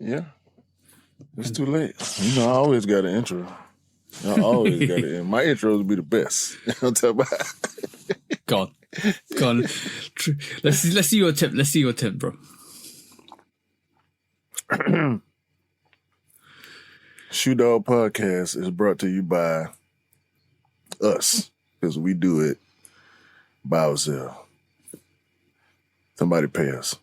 Yeah. It's too late. You know, I always got an intro. I always got it. My intros be the best. I'm talking about. Go on. Let's see your attempt. Let's see your attempt, bro. Shoe Dog Podcast is brought to you by us because we do it by ourselves. Somebody pay us.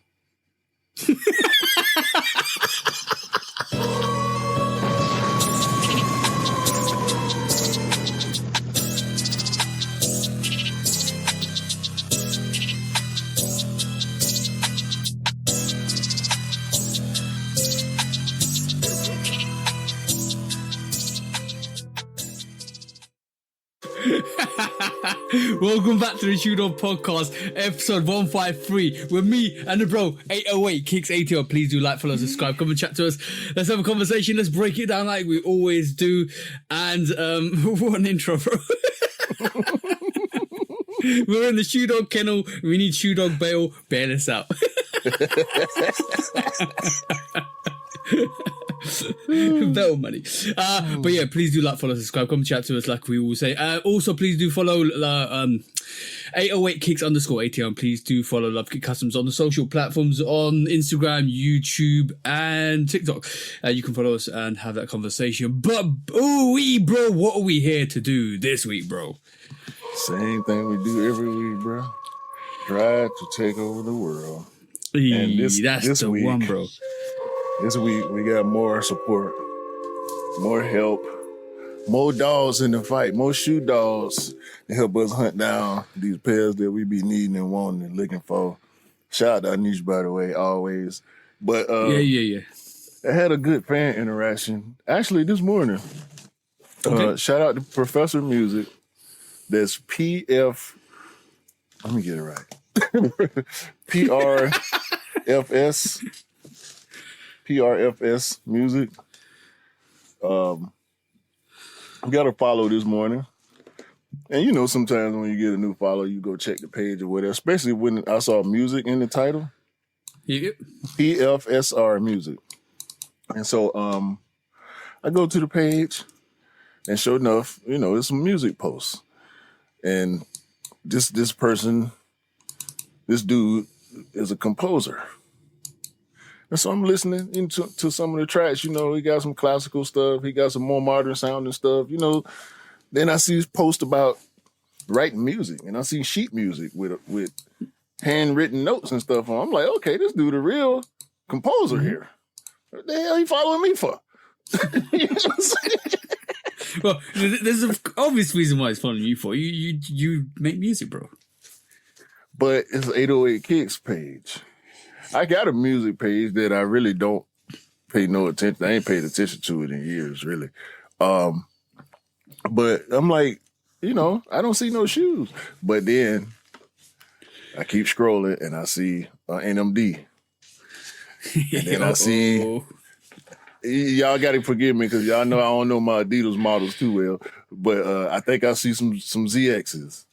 Welcome back to the Shoe Dog Podcast, episode 153, with me and the bro 808 Kicks ATL. Please do like, follow, subscribe, come and chat to us. Let's have a conversation. Let's break it down like we always do. And what an intro, bro. We're in the Shoe Dog kennel. We need Shoe Dog bail. Bail us out. Bail money. But yeah, please do like, follow, subscribe, come chat to us like we will say. Also, please do follow 808 Kicks _ATL, and please do follow Lovekickscustom on the social platforms on Instagram, YouTube, and TikTok. You can follow us and have that conversation. But bro, what are we here to do this week, bro? Same thing we do every week, bro. Try to take over the world. And that's the week, one, bro. This week, we got more support, more help, more dogs in the fight, more shoe dogs to help us hunt down these pairs that we be needing and wanting and looking for. Shout out to Anish, by the way, always. But yeah. I had a good fan interaction, actually, this morning. Okay. Shout out to Professor Music. That's PF, let me get it right. PRFS Music. Got a follow this morning. And you know, sometimes when you get a new follow, you go check the page or whatever, especially when I saw music in the title. Yep. PFSR Music. And so I go to the page, and sure enough, you know, there's some music posts. And this dude is a composer. And so I'm listening to some of the tracks. You know, he got some classical stuff. He got some more modern sounding stuff. You know, then I see his post about writing music, and I see sheet music with handwritten notes and stuff on. I'm like, okay, this dude a real composer here. What the hell he following me for? You know what I'm saying? Well, there's an obvious reason why he's following you for. You make music, bro. But it's 808 Kicks page. I got a music page that I really don't pay no attention. I ain't paid attention to it in years, really. But I'm like, you know, I don't see no shoes. But then I keep scrolling and I see NMD. And then I see, y'all got to forgive me because y'all know I don't know my Adidas models too well. But I think I see some ZXs.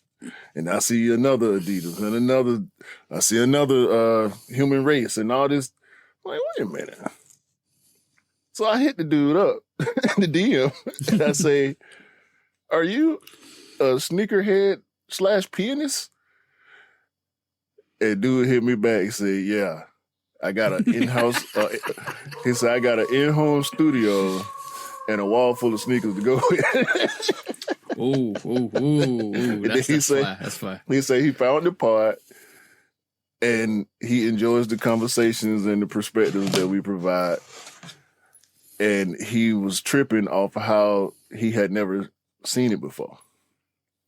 And I see another Adidas and I see another Human Race and all this. I'm like, wait a minute. So I hit the dude up, the DM, and I say, are you a sneakerhead / pianist? And dude hit me back and said, yeah, I got an in-house, he said, I got an in-home studio and a wall full of sneakers to go with. Ooh, that's fine. He said he found the pod and he enjoys the conversations and the perspectives that we provide. And he was tripping off of how he had never seen it before.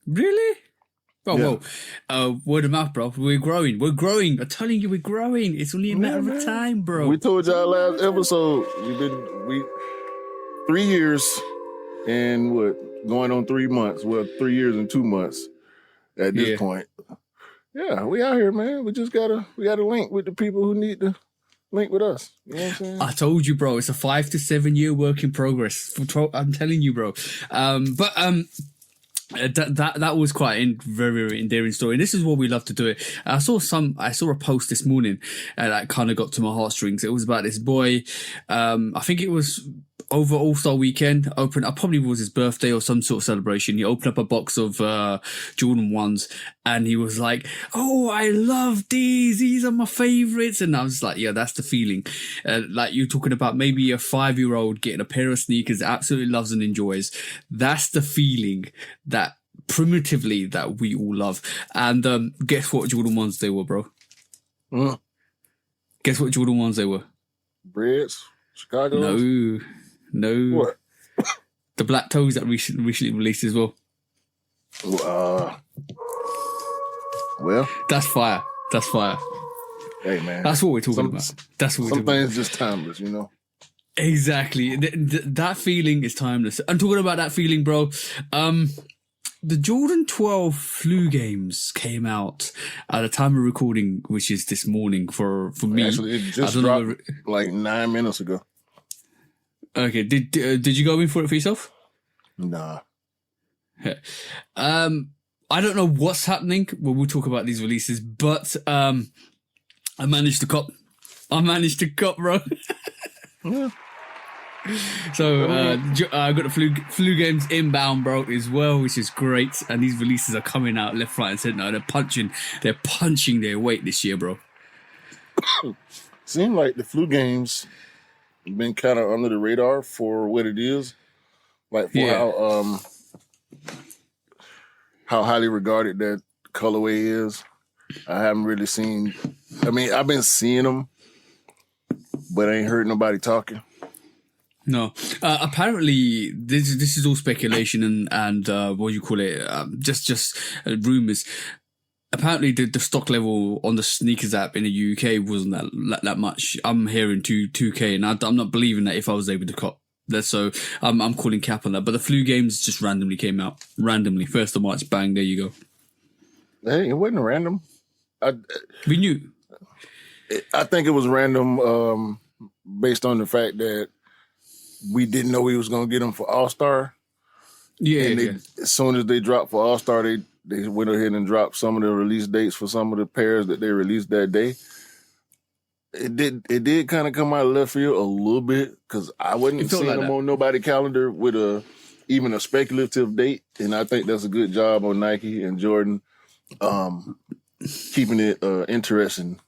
Really? Oh, yeah. Well, word of mouth, bro. We're growing. I'm telling you, we're growing. It's only a matter of time, bro. We told y'all last episode, we 3 years and going on 3 months. Well, 3 years and 2 months at this point. Yeah, we out here, man. We just gotta link with the people who need to link with us. You know what I'm saying? I told you, bro. It's a 5 to 7 year work in progress. I'm telling you, bro. But That was quite a very, very endearing story. And this is what we love to do it. I saw a post this morning that kind of got to my heartstrings. It was about this boy. I think it was over All-Star weekend. Probably was his birthday or some sort of celebration. He opened up a box of Jordan 1s and he was like, "Oh, I love these. These are my favorites." And I was like, yeah, that's the feeling. Like you're talking about maybe a 5-year-old getting a pair of sneakers that absolutely loves and enjoys. That's the feeling that primitively that we all love. And guess what Jordan 1s they were, bro? Guess what Jordan 1s they were? Reds? Chicago? No. What? The black toes that recently released as well. Well, that's fire. Hey man, that's what we're talking about. That's what we're some things just timeless, you know. Exactly. That feeling is timeless. I'm talking about that feeling, bro. The Jordan 12 flu games came out at the time of recording, which is this morning for me. Actually, it just dropped like 9 minutes ago. Okay, did you go in for it for yourself? Nah. I don't know what's happening when we'll talk about these releases, but I managed to cop. Bro. Yeah. So I got the flu games inbound, bro, as well, which is great. And these releases are coming out left, right, and center. They're punching their weight this year, bro. Seemed like the flu games been kind of under the radar for what it is, like for how highly regarded that colorway is. I haven't really seen. I mean, I've been seeing them, but I ain't heard nobody talking. No, apparently this is all speculation and what do you call it? Just rumors. Apparently the stock level on the sneakers app in the UK wasn't that much. I'm hearing 2K, and I'm not believing that if I was able to cop that. So I'm calling cap on that. But the flu games just randomly came out. Randomly, 1st of March, bang, there you go. Hey, it wasn't random. We knew. I think it was random based on the fact that we didn't know we was gonna get them for All-Star. Yeah, as soon as they dropped for All-Star, they went ahead and dropped some of the release dates for some of the pairs that they released that day. It did kind of come out of left field a little bit because I wasn't seeing them on nobody's calendar with even a speculative date, and I think that's a good job on Nike and Jordan, keeping it interesting,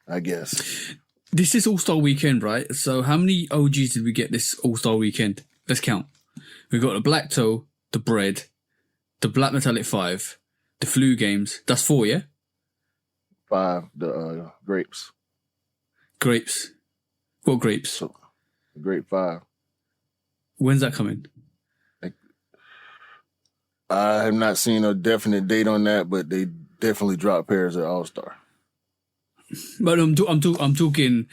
I guess. This is All-Star weekend, right? So how many OGs did we get this All-Star weekend? Let's count. We got the black toe, the bread, the black metallic 5, the flu games. That's 4, yeah? 5, the grapes. Grapes. What grapes? So, grape 5. When's that coming? I have not seen a definite date on that, but they definitely dropped pairs at All-Star. But I'm talking.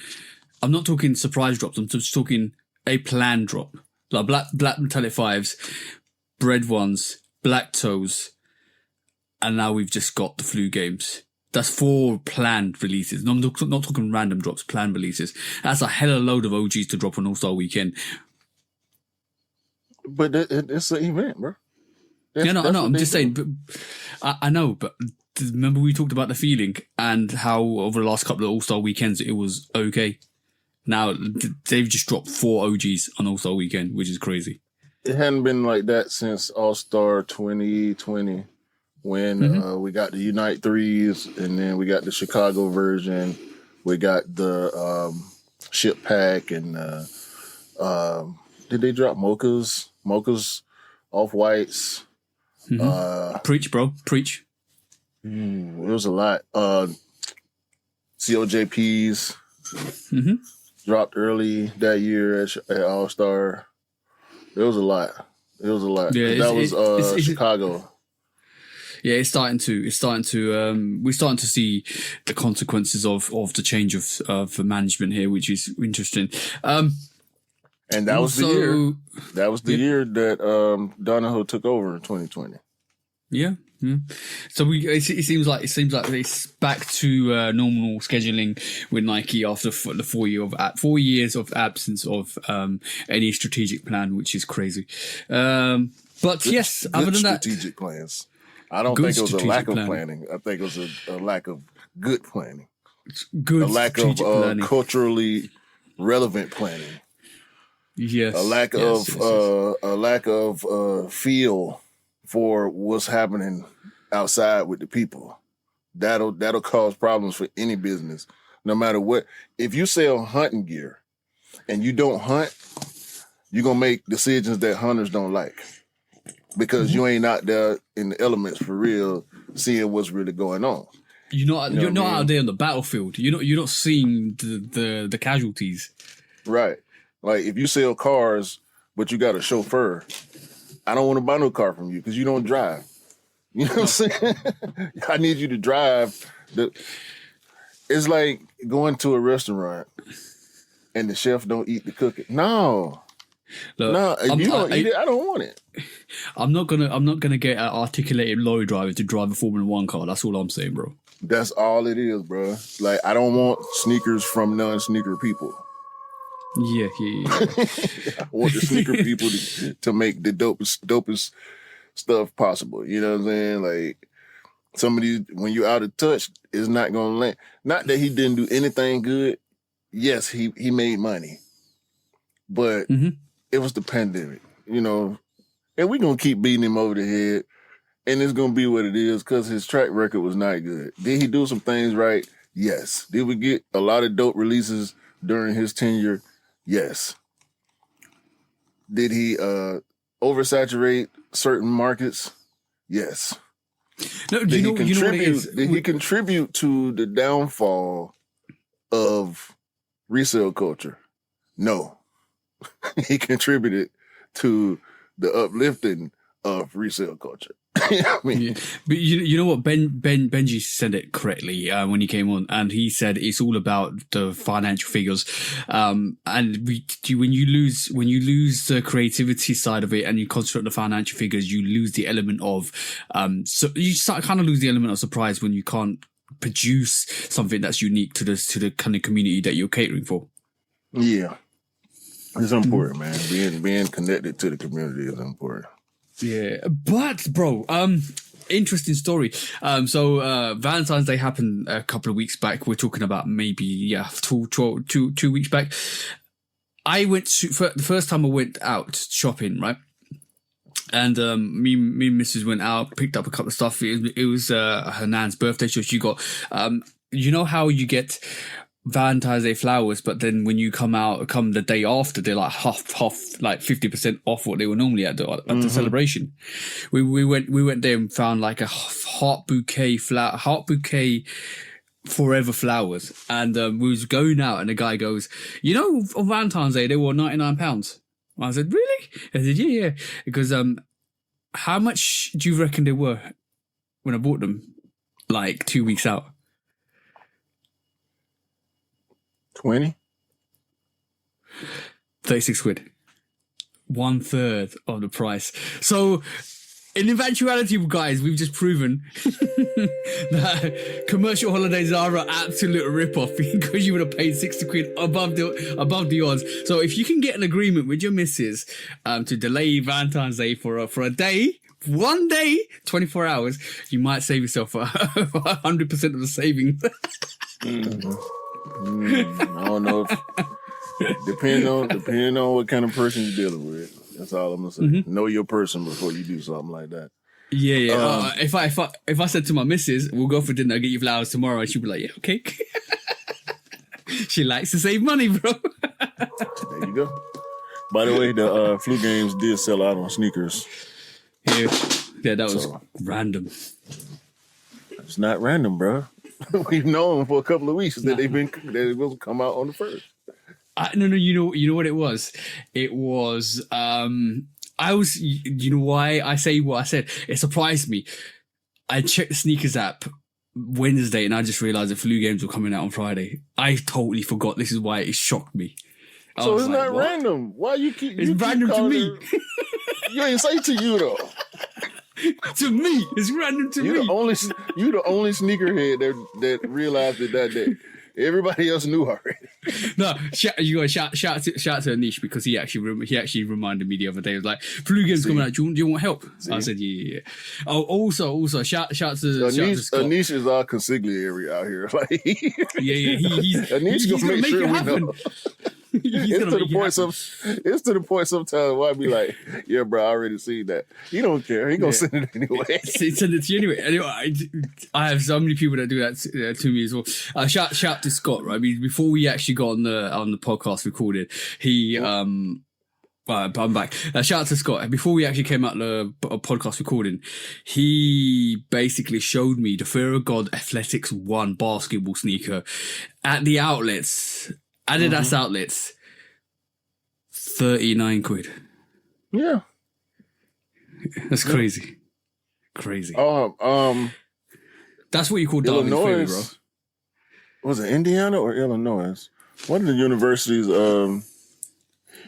I'm not talking surprise drops. I'm just talking a planned drop. Like black metallic 5s, bread 1s, black toes, and now we've just got the flu games. That's 4 planned releases. No, I'm not talking random drops, planned releases. That's a hell of a load of OGs to drop on All-Star weekend. But it's an event, bro. I know. I'm just saying. But I know, but remember we talked about the feeling and how over the last couple of All-Star weekends it was okay. Now they've just dropped 4 OGs on All-Star weekend, which is crazy. It hadn't been like that since All-Star 2020 when we got the Unite 3s and then we got the Chicago version. We got the Ship Pack and did they drop Mochas? Mochas, Off-Whites. Preach, bro. Preach. It was a lot. COJPs dropped early that year at All-Star. It was a lot. Yeah, that was Chicago. Yeah, it's starting to. We're starting to see the consequences of the change of management here, which is interesting. And that was the year. That was the year that Donahoe took over in 2020. Yeah. So it seems like it's back to normal scheduling with Nike after the 4 years of absence of any strategic plan, which is crazy. But yes, other than that, strategic plans. I don't Good think it was a lack of strategic planning. I think it was a lack of good planning. good A lack of strategic planning. culturally relevant planning. Yes. A lack of feel for what's happening outside with the people. That'll cause problems for any business, no matter what. If you sell hunting gear and you don't hunt, you're gonna make decisions that hunters don't like because you ain't out there in the elements for real, seeing what's really going on. You're not out there on the battlefield. You're not seeing the casualties. Right. Like if you sell cars, but you got a chauffeur, I don't want to buy no car from you because you don't drive. You know what I'm saying? I need you to drive. It's like going to a restaurant and the chef don't eat the cooking. No. Look, No, if you don't eat it, I don't want it. I'm not gonna get an articulated lorry driver to drive a Formula One car. That's all I'm saying, bro. That's all it is, bro. Like I don't want sneakers from non-sneaker people. Yeah. I want the sneaker people to make the dopest stuff possible. You know what I'm saying? Like some of these, when you're out of touch, it's not gonna land. Not that he didn't do anything good. Yes, he made money, but it was the pandemic, you know, and we're gonna keep beating him over the head, and it's gonna be what it is because his track record was not good. Did he do some things right? Yes. Did we get a lot of dope releases during his tenure? Yes. Did he oversaturate certain markets? Yes. No, Did he contribute to the downfall of resale culture? No. He contributed to the uplifting of resale culture. I mean, yeah. But you know what, Benji said it correctly when he came on, and he said it's all about the financial figures. And when you lose the creativity side of it and you concentrate on the financial figures, you lose the element of so you kind of lose the element of surprise when you can't produce something that's unique to the kind of community that you're catering for. Yeah. It's important, man. Being connected to the community is important. Yeah, but bro, interesting story. So Valentine's Day happened a couple of weeks back. We're talking about maybe 2 weeks back. I went for the first time I went out shopping, right? And me and Mrs. went out, picked up a couple of stuff. It was her nan's birthday, so she got you know how you get Valentine's Day flowers, but then when you come the day after, they're like half, like 50% off what they were normally at the celebration. We went there and found like a heart bouquet forever flowers, and we was going out, and the guy goes, you know, on Valentine's Day they were £99. I said, really? I said, yeah. Because how much do you reckon they were when I bought them? Like 2 weeks out. 20? 36 quid. 1/3 of the price. So, in eventuality, guys, we've just proven that commercial holidays are an absolute rip-off because you would have paid 60 quid above the odds. So, if you can get an agreement with your missus to delay Valentine's Day for a day, 1 day, 24 hours, you might save yourself 100% of the savings. I don't know if depending on what kind of person you're dealing with. That's all I'm gonna say. Know your person before you do something like that. Yeah. If I said to my missus, we'll go for dinner, I'll get you flowers tomorrow, she'd be like, yeah, okay. She likes to save money, bro. There you go. By the way, the flu games did sell out on sneakers. Yeah, that was random. It's not random, bro. We've known for a couple of weeks that they will come out on the 1st. No. You know what it was? It was I was. You know why I say what I said? It surprised me. I checked the sneakers app Wednesday, and I just realized the flu games were coming out on Friday. I totally forgot. This is why it shocked me. So it's not random. Why you keep? It's random to me. You ain't say to you though. To me, it's random to me. You the only sneakerhead that realized it that day. Everybody else knew already. No, you got shout out to Anish because he actually reminded me the other day. He was like, "Flu game's coming out. Do you want help?" I said, "Yeah." Oh, also, shout out to Scott. Anish is our consigliere out here. Like, he's gonna make sure we happen. know. It's to the point sometimes where I be like, yeah, bro, I already seen that. He don't care. He gonna send it anyway. Send it to you anyway. Anyway, I have so many people that do that to me as well. Shout out to Scott, right? I mean, before we actually got on the podcast recorded, he I'm back. Shout out to Scott. Before we actually came out the podcast recording, he basically showed me the Fear of God Athletics 1 basketball sneaker at the outlets. Adidas outlets, 39 quid. Yeah, that's crazy. Crazy. That's what you call Darwin's theory, bro. Was it Indiana or Illinois? One of the universities,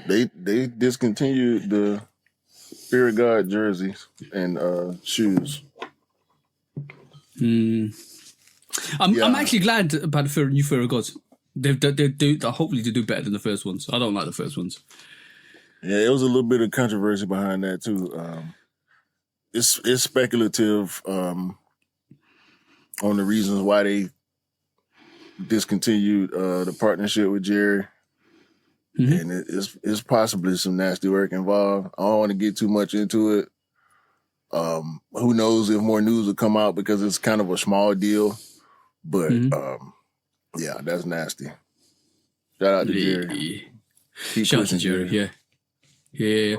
they discontinued the Fear of God jerseys and shoes. I'm actually glad about the new Fear of Gods. They hopefully they do better than the first ones. I don't like the first ones. Yeah, it was a little bit of controversy behind that too. It's speculative on the reasons why they discontinued the partnership with Jerry, and it's possibly some nasty work involved. I don't want to get too much into it. Who knows if more news will come out because it's kind of a small deal, but. Yeah, that's nasty. Shout out to Jerry. Shout out to Jerry. Yeah.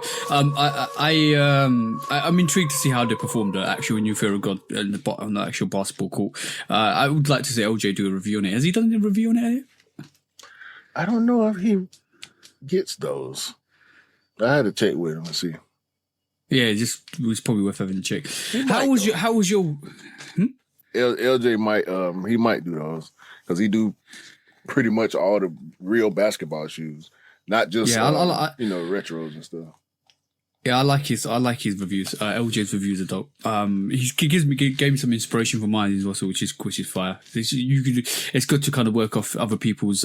I'm intrigued to see how they performed the actual new Fear of God on the actual basketball court. I would like to see LJ do a review on it. Has he done a review on it yet? I don't know if he gets those. I had to check with him and see. Yeah, it was probably worth having to check. How was your? LJ might do those. Because he do pretty much all the real basketball shoes, not just retros and stuff. Yeah, I like his reviews. LJ's reviews are dope. He gave me some inspiration for mine as well, which is fire. It's good to kind of work off other people's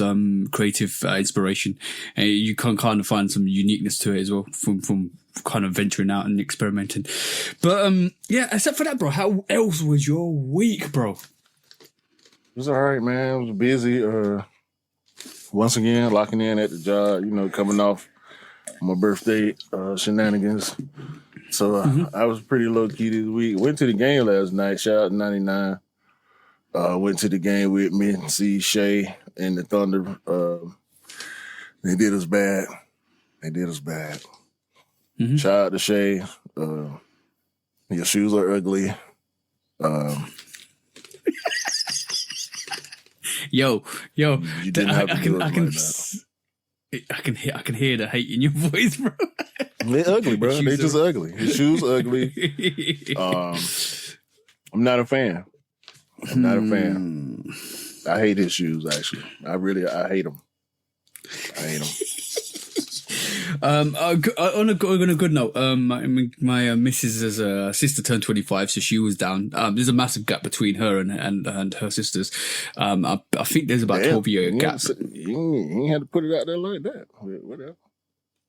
creative inspiration, and you can kind of find some uniqueness to it as well from kind of venturing out and experimenting. But except for that, bro, how else was your week, bro? It was all right, man. It was busy. Once again, locking in at the job, coming off my birthday shenanigans. So I was pretty low-key this week. Went to the game last night. Shout out to 99. Went to the game with me, see Shay and the Thunder. They did us bad. Shout out to Shay. Your shoes are ugly. Yo, you didn't have to do it like that. I can hear the hate in your voice, bro. They're ugly, bro. They just ugly. His shoes ugly. I'm not a fan. I hate his shoes, actually. I hate them. On a good note, my missus's sister turned 25, so she was down. There's a massive gap between her and her sisters. I think there's about 12-year gap. You ain't had to put it out there like that. Whatever.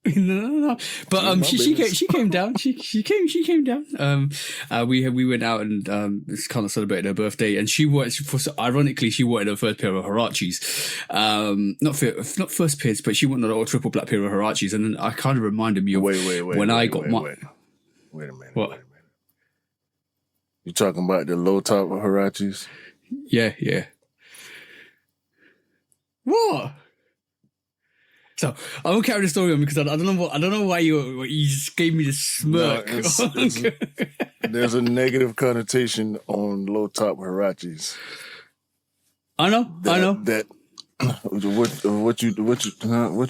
No. But she came down. She came down. We went out and kind of celebrated her birthday, and ironically she wanted her first pair of Huaraches. Not first pairs, but she wanted a triple black pair of Huaraches, and then I kind of reminded me of when I got my. Wait a minute. What? You talking about the low top of Huaraches? Yeah. What? So I won't carry the story on because I don't know why you just gave me the smirk. No, there's a negative connotation on low top Huaraches. I know. That what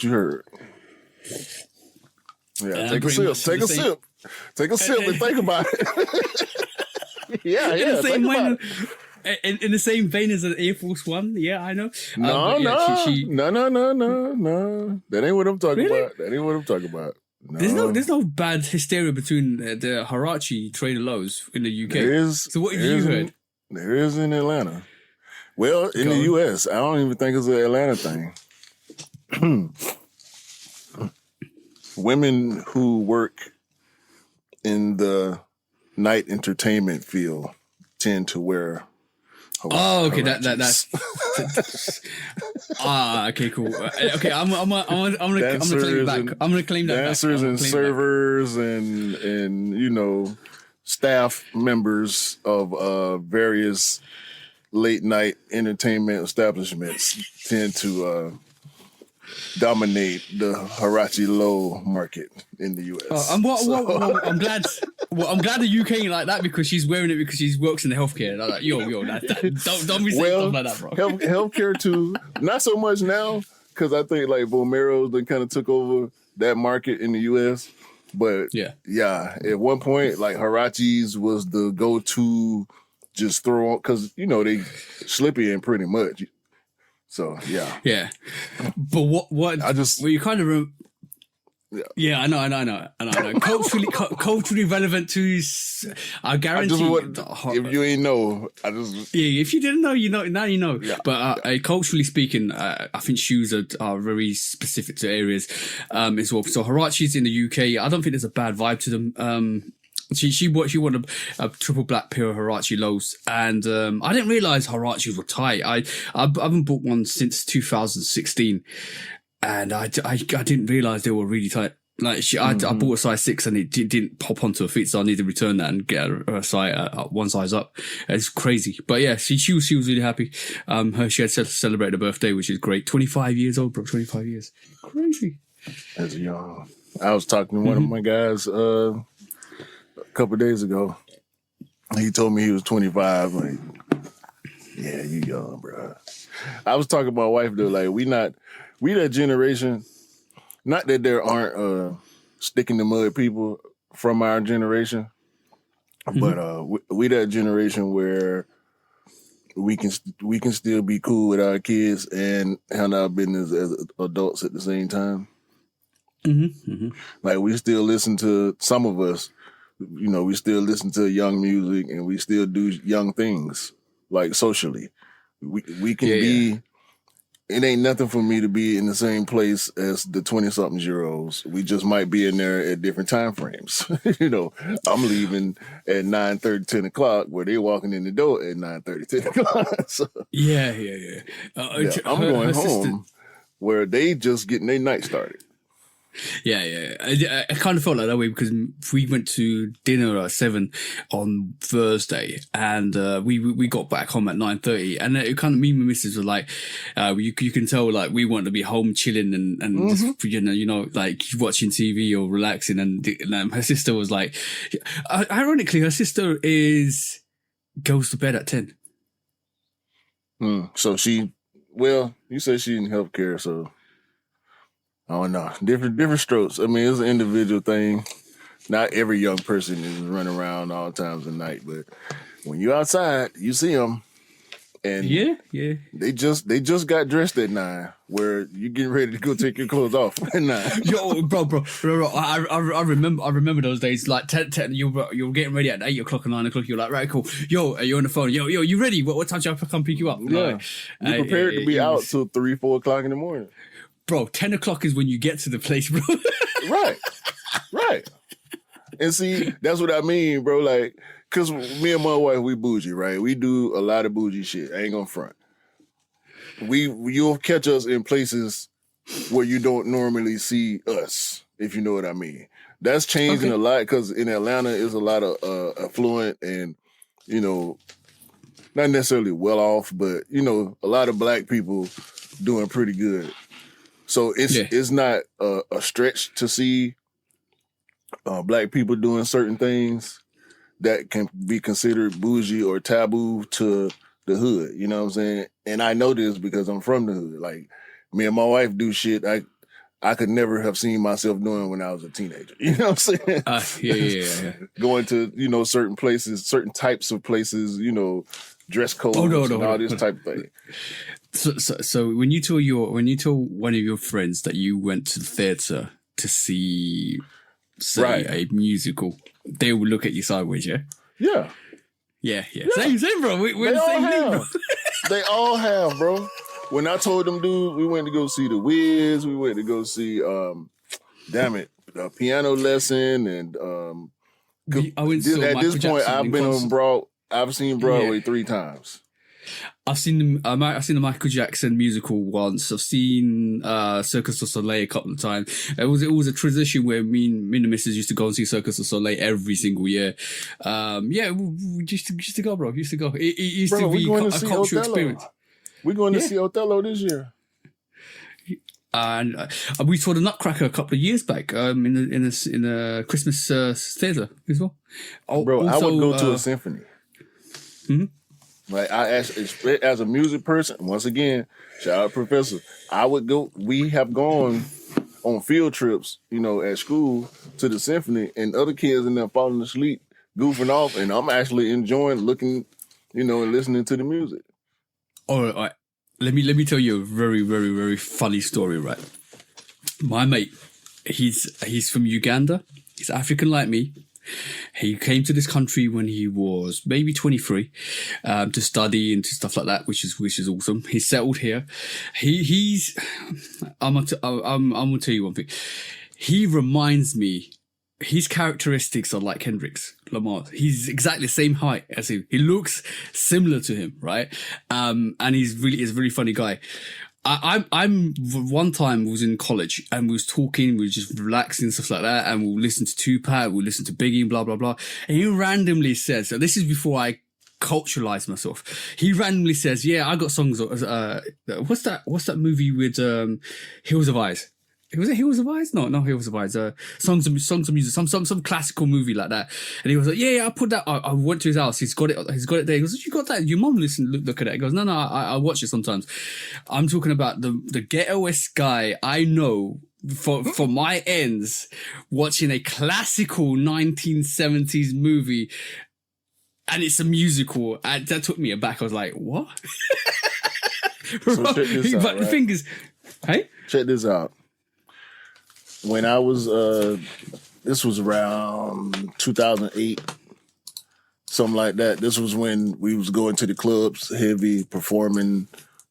you heard. Yeah, take a sip and think about it. yeah. In the same vein as an Air Force One, yeah, I know. No. That ain't what I'm talking about. No. There's no bad hysteria between the Huarache trader lows in the UK. So what have you heard? There is in Atlanta. Well, in the US, I don't even think it's an Atlanta thing. women who work in the night entertainment field tend to wear. Oh, okay. That's okay, cool. Okay, I'm gonna claim it back. I'm gonna claim that dancers back. and servers and staff members of various late night entertainment establishments tend to dominate the Hirachi low market in the US. I'm glad. Well, I'm glad the UK ain't like that because she's wearing it because she works in the healthcare. I'm like, yo, don't be saying stuff like that, bro. Healthcare too, not so much now because I think like Vomeros they kind of took over that market in the US. But yeah, at one point like Hirachis was the go-to, just throw on because they slip in pretty much. So yeah. But what I just you kind of. Yeah, I know. Culturally relevant to. I guarantee. If you ain't know, if you didn't know, you know now. You know. Yeah. But culturally speaking, I think shoes are very specific to areas as well. So Hirachis in the UK, I don't think there's a bad vibe to them. She wanted a triple black pair of Hirachi lows, and I didn't realize Hirachis were tight. I haven't bought one since 2016. And I didn't realize they were really tight. Like I bought a size 6 and it didn't pop onto her feet, so I need to return that and get a size one size up. It's crazy, but yeah, she was really happy. She had celebrated a birthday, which is great. 25 years old, bro. 25 years, crazy. As young, I was talking to one of my guys a couple of days ago. He told me he was 25. Like, yeah, you young, bro. I was talking to my wife though. Like, we that generation, not that there aren't stick in the mud people from our generation, but we that generation where we can still be cool with our kids and handle our business as adults at the same time. Like we still listen to, some of us, we still listen to young music and we still do young things like socially. We can be. It ain't nothing for me to be in the same place as the 20-something-year-olds. We just might be in there at different time frames. I'm leaving at 9:30, 10 o'clock, where they're walking in the door at 9:30, 10 o'clock. So, I'm going home where they just getting their night started. Yeah. I kind of felt like that way because we went to dinner at 7 on Thursday, and we got back home at 9:30, and it kind of me and my missus were like, you can tell like we want to be home chilling and just, like watching TV or relaxing, and her sister was like, ironically, her sister goes to bed at 10. So you said she in healthcare, so. Oh no, different strokes. I mean, it's an individual thing. Not every young person is running around all times of night, but when you're outside, you see them, and they just got dressed at 9. Where you getting ready to go take your clothes off at 9. Yo, bro, I remember those days. Like 10 you were getting ready at 8 o'clock and 9 o'clock. You're like, right, cool. Yo, you're on the phone. Yo, you ready? What time should I come pick you up? Yeah, you prepared to be out till 3, 4 o'clock in the morning. Bro, 10 o'clock is when you get to the place, bro. Right. And see, that's what I mean, bro. Like, because me and my wife, we bougie, right? We do a lot of bougie shit. I ain't gonna front. You'll catch us in places where you don't normally see us, if you know what I mean. That's changing a lot because in Atlanta is a lot of affluent and, not necessarily well off, but, a lot of black people doing pretty good. So it's not a stretch to see black people doing certain things that can be considered bougie or taboo to the hood. You know what I'm saying? And I know this because I'm from the hood. Like me and my wife do shit I could never have seen myself doing when I was a teenager. You know what I'm saying? Yeah. Going to certain places, certain types of places. Dress codes and all this type of thing. So when you tell one of your friends that you went to the theater to see, a musical, they will look at you sideways, yeah? Yeah. Yeah. Same, bro. We're the same thing, bro. They all have, bro. when I told them dudes we went to go see The Wiz, we went to go see Piano Lesson, and I went to at Michael this point Jackson I've in been concert. on I've seen Broadway 3 times. I've seen the Michael Jackson musical once. I've seen Circus du Soleil a couple of times. It was a tradition where me and the missus used to go and see Circus du Soleil every single year. We used to go, bro. Used to go. It used to be a cultural experience. We're going to see Othello this year. And we saw the Nutcracker a couple of years back in a Christmas theatre as well. Bro, I would go to a symphony. Mm-hmm. Like as a music person, once again, shout out Professor. I would go. We have gone on field trips, at school to the symphony, and other kids in there falling asleep, goofing off, and I'm actually enjoying looking, and listening to the music. All right. Let me tell you a very, very, very funny story, right? My mate, he's from Uganda. He's African like me. He came to this country when he was maybe 23 to study and to stuff like that, which is awesome. He's settled here. I'm gonna tell you one thing. He reminds me. His characteristics are like Hendrix Lamar. He's exactly the same height as him. He looks similar to him, right? And he's a really funny guy. I'm one time was in college and we was talking, we were just relaxing and stuff like that, and we'll listen to Tupac, we'll listen to Biggie, blah blah blah. And he randomly says, so this is before I culturalized myself. He randomly says, "Yeah, I got songs." What's that movie with Hills of Eyes? Was it Hills of Eyes? No, not Hills of Eyes. Songs of music, some classical movie like that. And he was like, yeah, I put that. I went to his house. He's got it there. He goes, you got that? Your mom look at it. He goes, no, I watch it sometimes. I'm talking about the ghettoest guy I know for my ends watching a classical 1970s movie, and it's a musical. And that took me aback. I was like, what? So check this out, but the thing is, hey, check this out. When I was, this was around 2008, something like that. This was when we was going to the clubs heavy, performing,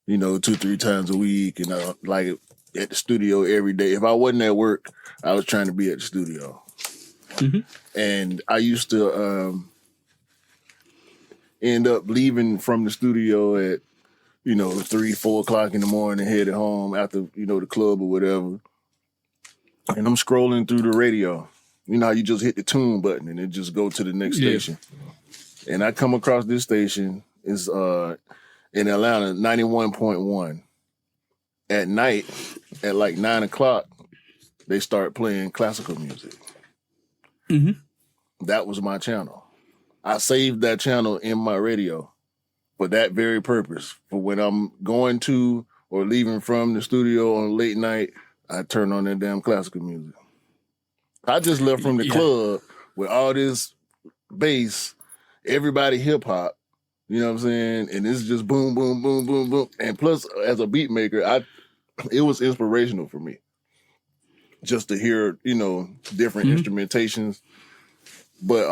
2-3 times a week, like at the studio every day. If I wasn't at work, I was trying to be at the studio. Mm-hmm. And I used to end up leaving from the studio at, 3-4 o'clock in the morning, headed home after, the club or whatever. And I'm scrolling through the radio. You know how you just hit the tune button and it just go to the next station. And I come across this station. It's in Atlanta, 91.1. At night, at like 9 o'clock, they start playing classical music. Mm-hmm. That was my channel. I saved that channel in my radio for that very purpose. For when I'm going to or leaving from the studio on late night, I turn on that damn classical music. I just left from the club with all this bass, everybody hip hop, you know what I'm saying? And it's just boom, boom, boom, boom, boom. And plus, as a beat maker, it was inspirational for me just to hear, different instrumentations. But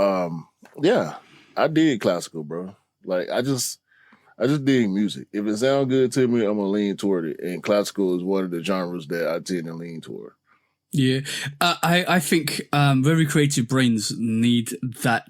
I dig classical, bro. Like I just dig music. If it sounds good to me, I'm gonna lean toward it. And classical is one of the genres that I tend to lean toward. Yeah, I think very creative brains need that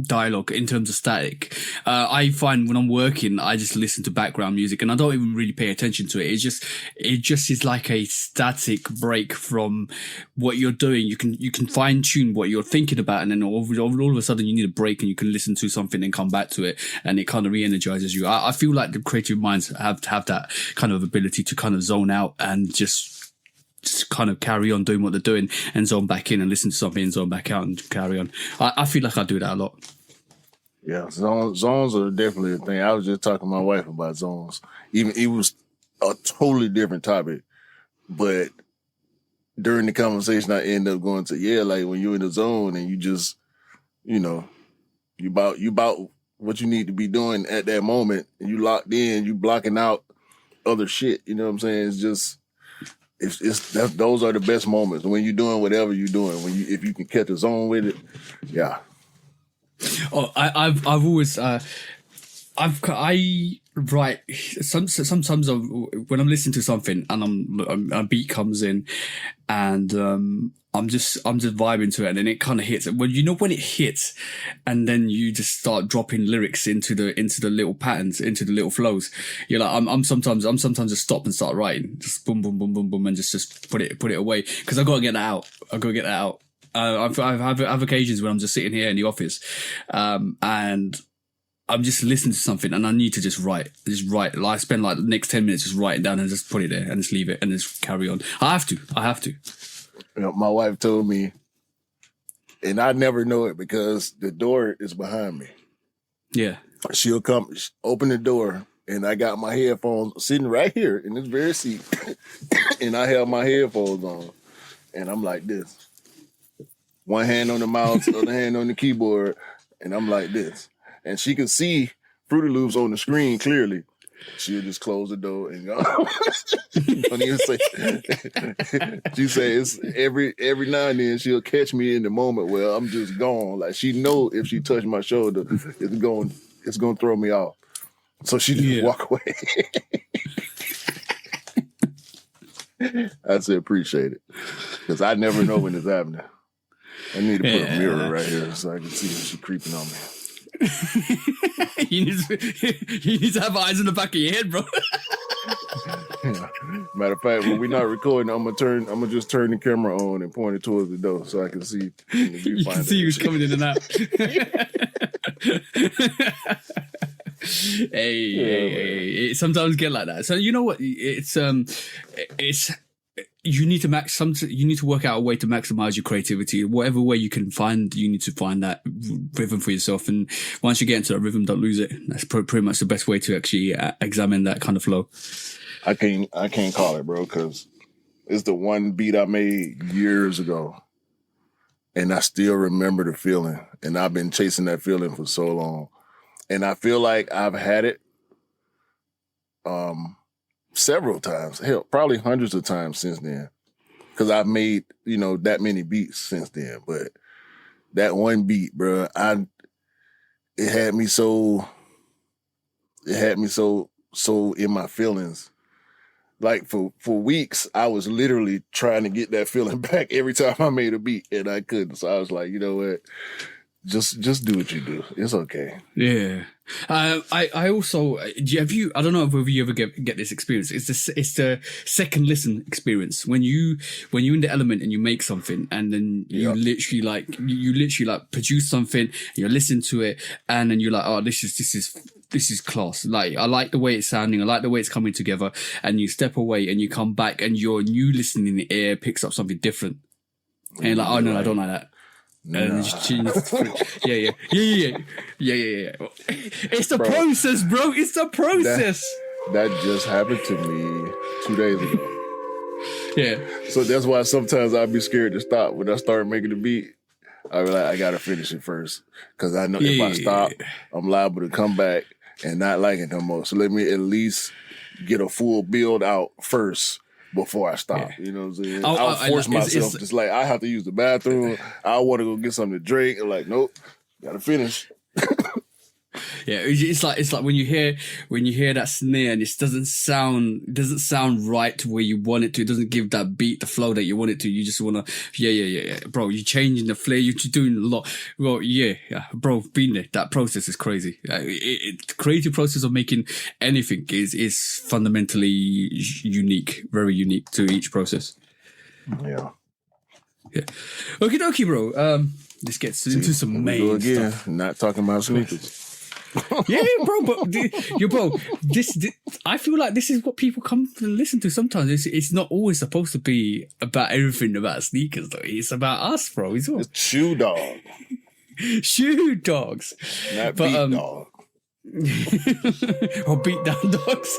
dialogue in terms of static. I find when I'm working, I just listen to background music and I don't even really pay attention to it. It just is like a static break from what you're doing. You can fine tune what you're thinking about, and then all of a sudden you need a break and you can listen to something and come back to it, and it kind of re-energizes you. I feel like the creative minds have that kind of ability to kind of zone out and just kind of carry on doing what they're doing and zone back in and listen to something and zone back out and carry on. I feel like I do that a lot. Yeah, zones are definitely a thing. I was just talking to my wife about zones. Even it was a totally different topic, but during the conversation, I end up going to like when you're in the zone and you just, you about what you need to be doing at that moment, and you locked in, you blocking out other shit. You know what I'm saying? It's just. Those are the best moments when you're doing whatever you're doing. If you can catch a zone with it, yeah. Oh, I've always I write sometimes when I'm listening to something and a beat comes in and I'm just vibing to it and then it kind of hits. Well, you know when it hits and then you just start dropping lyrics into the little patterns, into the little flows. You're like I'm sometimes just stop and start writing, just boom boom boom boom boom and just put it away because I gotta get that out. I have occasions when I'm just sitting here in the office and I'm just listening to something and I need to just write. Like, I spend like the next 10 minutes just writing down and just put it there and just leave it and just carry on. I have to. You know, my wife told me, and I never know it because the door is behind me. Yeah. She'll come, open the door, and I got my headphones sitting right here in this very seat. And I have my headphones on. And I'm like this. One hand on the mouse, other hand on the keyboard. And I'm like this. And she can see Fruity Loops on the screen clearly. She'll just close the door and go. Don't even say. She says every now and then she'll catch me in the moment where I'm just gone. Like she know if she touched my shoulder, it's gonna throw me off. So she just walk away. I said appreciate it because I never know when it's happening. I need to put a mirror right here so I can see if she's creeping on me. you need to have eyes in the back of your head, bro. Yeah. Matter of fact, when we're not recording, I'm gonna just turn the camera on and point it towards the door so I can see. You can see who's coming in and out. Hey, it sometimes get like that. So you know what? It's you need to work out a way to maximize your creativity. Whatever way you can find, you need to find that rhythm for yourself. And once you get into that rhythm, don't lose it. That's pretty much the best way to actually examine that kind of flow. I can't call it, bro, because it's the one beat I made years ago, and I still remember the feeling. And I've been chasing that feeling for so long, and I feel like I've had it several times, hell, probably hundreds of times since then, because I've made that many beats since then. But that one beat, bro, it had me so in my feelings. Like for weeks, I was literally trying to get that feeling back every time I made a beat, and I couldn't. So I was like, you know what? Just do what you do. It's okay. Yeah. I also I don't know if you ever get this experience. It's the second listen experience when you're in the element and you make something and then you literally like produce something and you're listening to it and then you're like, oh, this is class. Like, I like the way it's sounding. I like the way it's coming together. And you step away and you come back and your new listening in the air picks up something different. And you're like, oh no, I don't like that. And yeah. It's the process, bro. It's the process. That just happened to me 2 days ago. Yeah. So that's why sometimes I'd be scared to stop when I start making the beat. I'd be like, I gotta finish it first because I know if I stop, I'm liable to come back and not like it no more. So let me at least get a full build out first before I stop. Yeah. You know what I'm saying? I'll force myself. Just like I have to use the bathroom. I want to go get something to drink. And like, nope, gotta finish. Yeah, it's like when you hear that snare and it doesn't sound right to where you want it to. It doesn't give that beat the flow that you want it to. You just wanna, bro. You're changing the flair. You're doing a lot. Well, bro. Being there, that process is crazy. The creative process of making anything is fundamentally unique, very unique to each process. Yeah. Okie dokie, bro. This gets into some main stuff. Not talking about sneakers. Yeah, bro, but this I feel like this is what people come and listen to sometimes. It's not always supposed to be about everything about sneakers, though. It's about us, bro. It's shoe dog. Shoe dogs. Not beat dog. Or beat down dogs.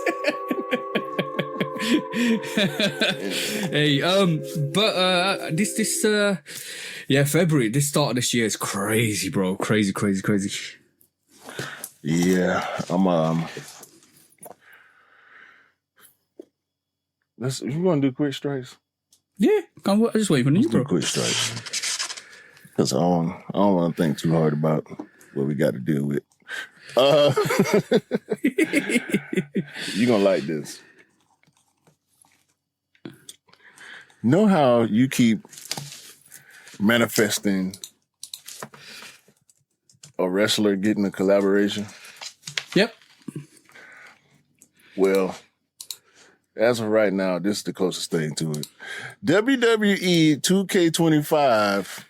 Hey, February, this start of this year is crazy, bro. Crazy. Yeah, I'm you want to do quick strikes? Yeah, I just wait for you, bro. Quick strikes, because I don't want to think too hard about what we got to deal with. You're gonna like this. Know how you keep manifesting a wrestler getting a collaboration? Yep. Well, as of right now, this is the closest thing to it. WWE 2K25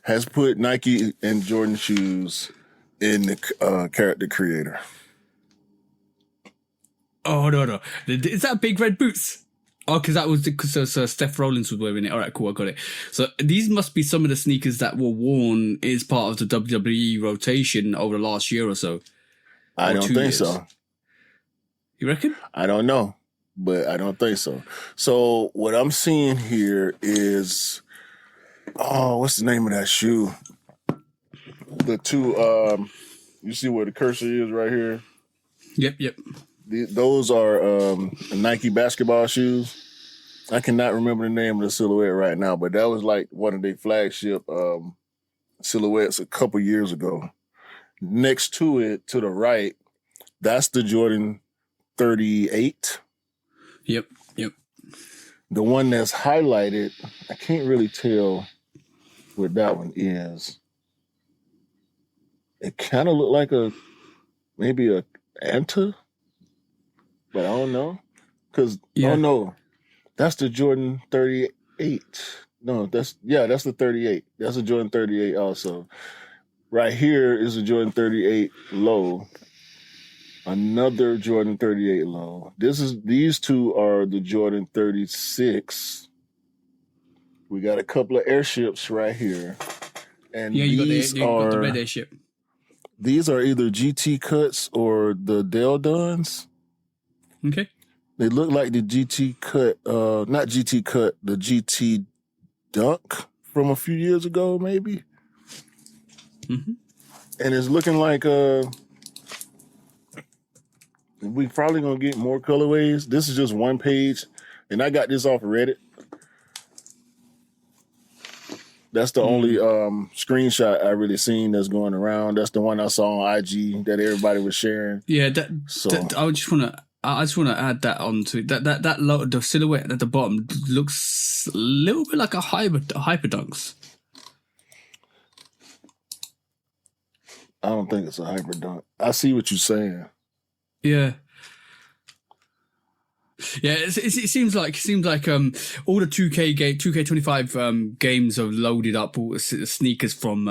has put Nike and Jordan shoes in the character creator. Oh, no. Is that big red boots? Oh, because that was because Steph Rollins was wearing it. All right, cool, I got it. So these must be some of the sneakers that were worn as part of the WWE rotation over the last year or so. I don't think so. You reckon? I don't know, but I don't think so. So what I'm seeing here is, what's the name of that shoe? The two, you see where the cursor is right here? Yep. Those are Nike basketball shoes. I cannot remember the name of the silhouette right now, but that was like one of their flagship silhouettes a couple years ago. Next to it, to the right, that's the Jordan 38. Yep. The one that's highlighted, I can't really tell what that one is. It kind of looked like maybe a Anta. But I don't know. Oh no, that's the Jordan 38. No, that's the 38. That's a Jordan 38 also. Right here is a Jordan 38 low. Another Jordan 38 low. These two are the Jordan 36. We got a couple of airships right here. And you got the red airship. These are either GT cuts or the Del Duns. Okay. They look like the GT cut, not GT cut, the GT Dunk from a few years ago, maybe. Mm-hmm. And it's looking like we probably gonna get more colorways. This is just one page, and I got this off of Reddit. That's the only screenshot I really seen that's going around. That's the one I saw on IG that everybody was sharing. Yeah, I just want to add that onto that the silhouette at the bottom looks a little bit like a Hyperdunks. I don't think it's a Hyperdunk. I see what you're saying. Yeah. Yeah, it seems like all the 2K25 games are loaded up all the sneakers from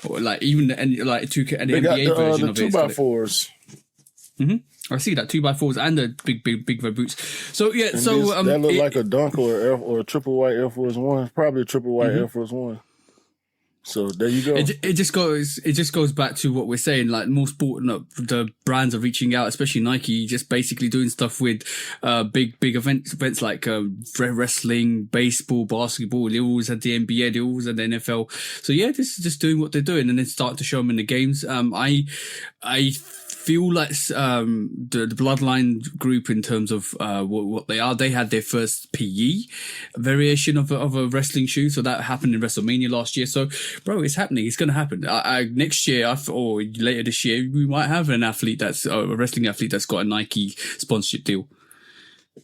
like even the 2K and the NBA version of it. The 2x4s. Mm-hmm. I see that 2x4s and the big red boots. So yeah, and that look like a Dunk or a triple white Air Force One. Probably a triple white Air Force One. So there you go. It just goes back to what we're saying. Like more sport, the brands are reaching out, especially Nike, just basically doing stuff with big events like wrestling, baseball, basketball. They always had the NBA, they always had the NFL. So yeah, this is just doing what they're doing, and then start to show them in the games. I feel like the Bloodline group, in terms of what they are, they had their first PE variation of a wrestling shoe, so that happened in WrestleMania last year. So, bro, it's happening. It's going to happen. Next year or later this year, we might have a wrestling athlete that's got a Nike sponsorship deal.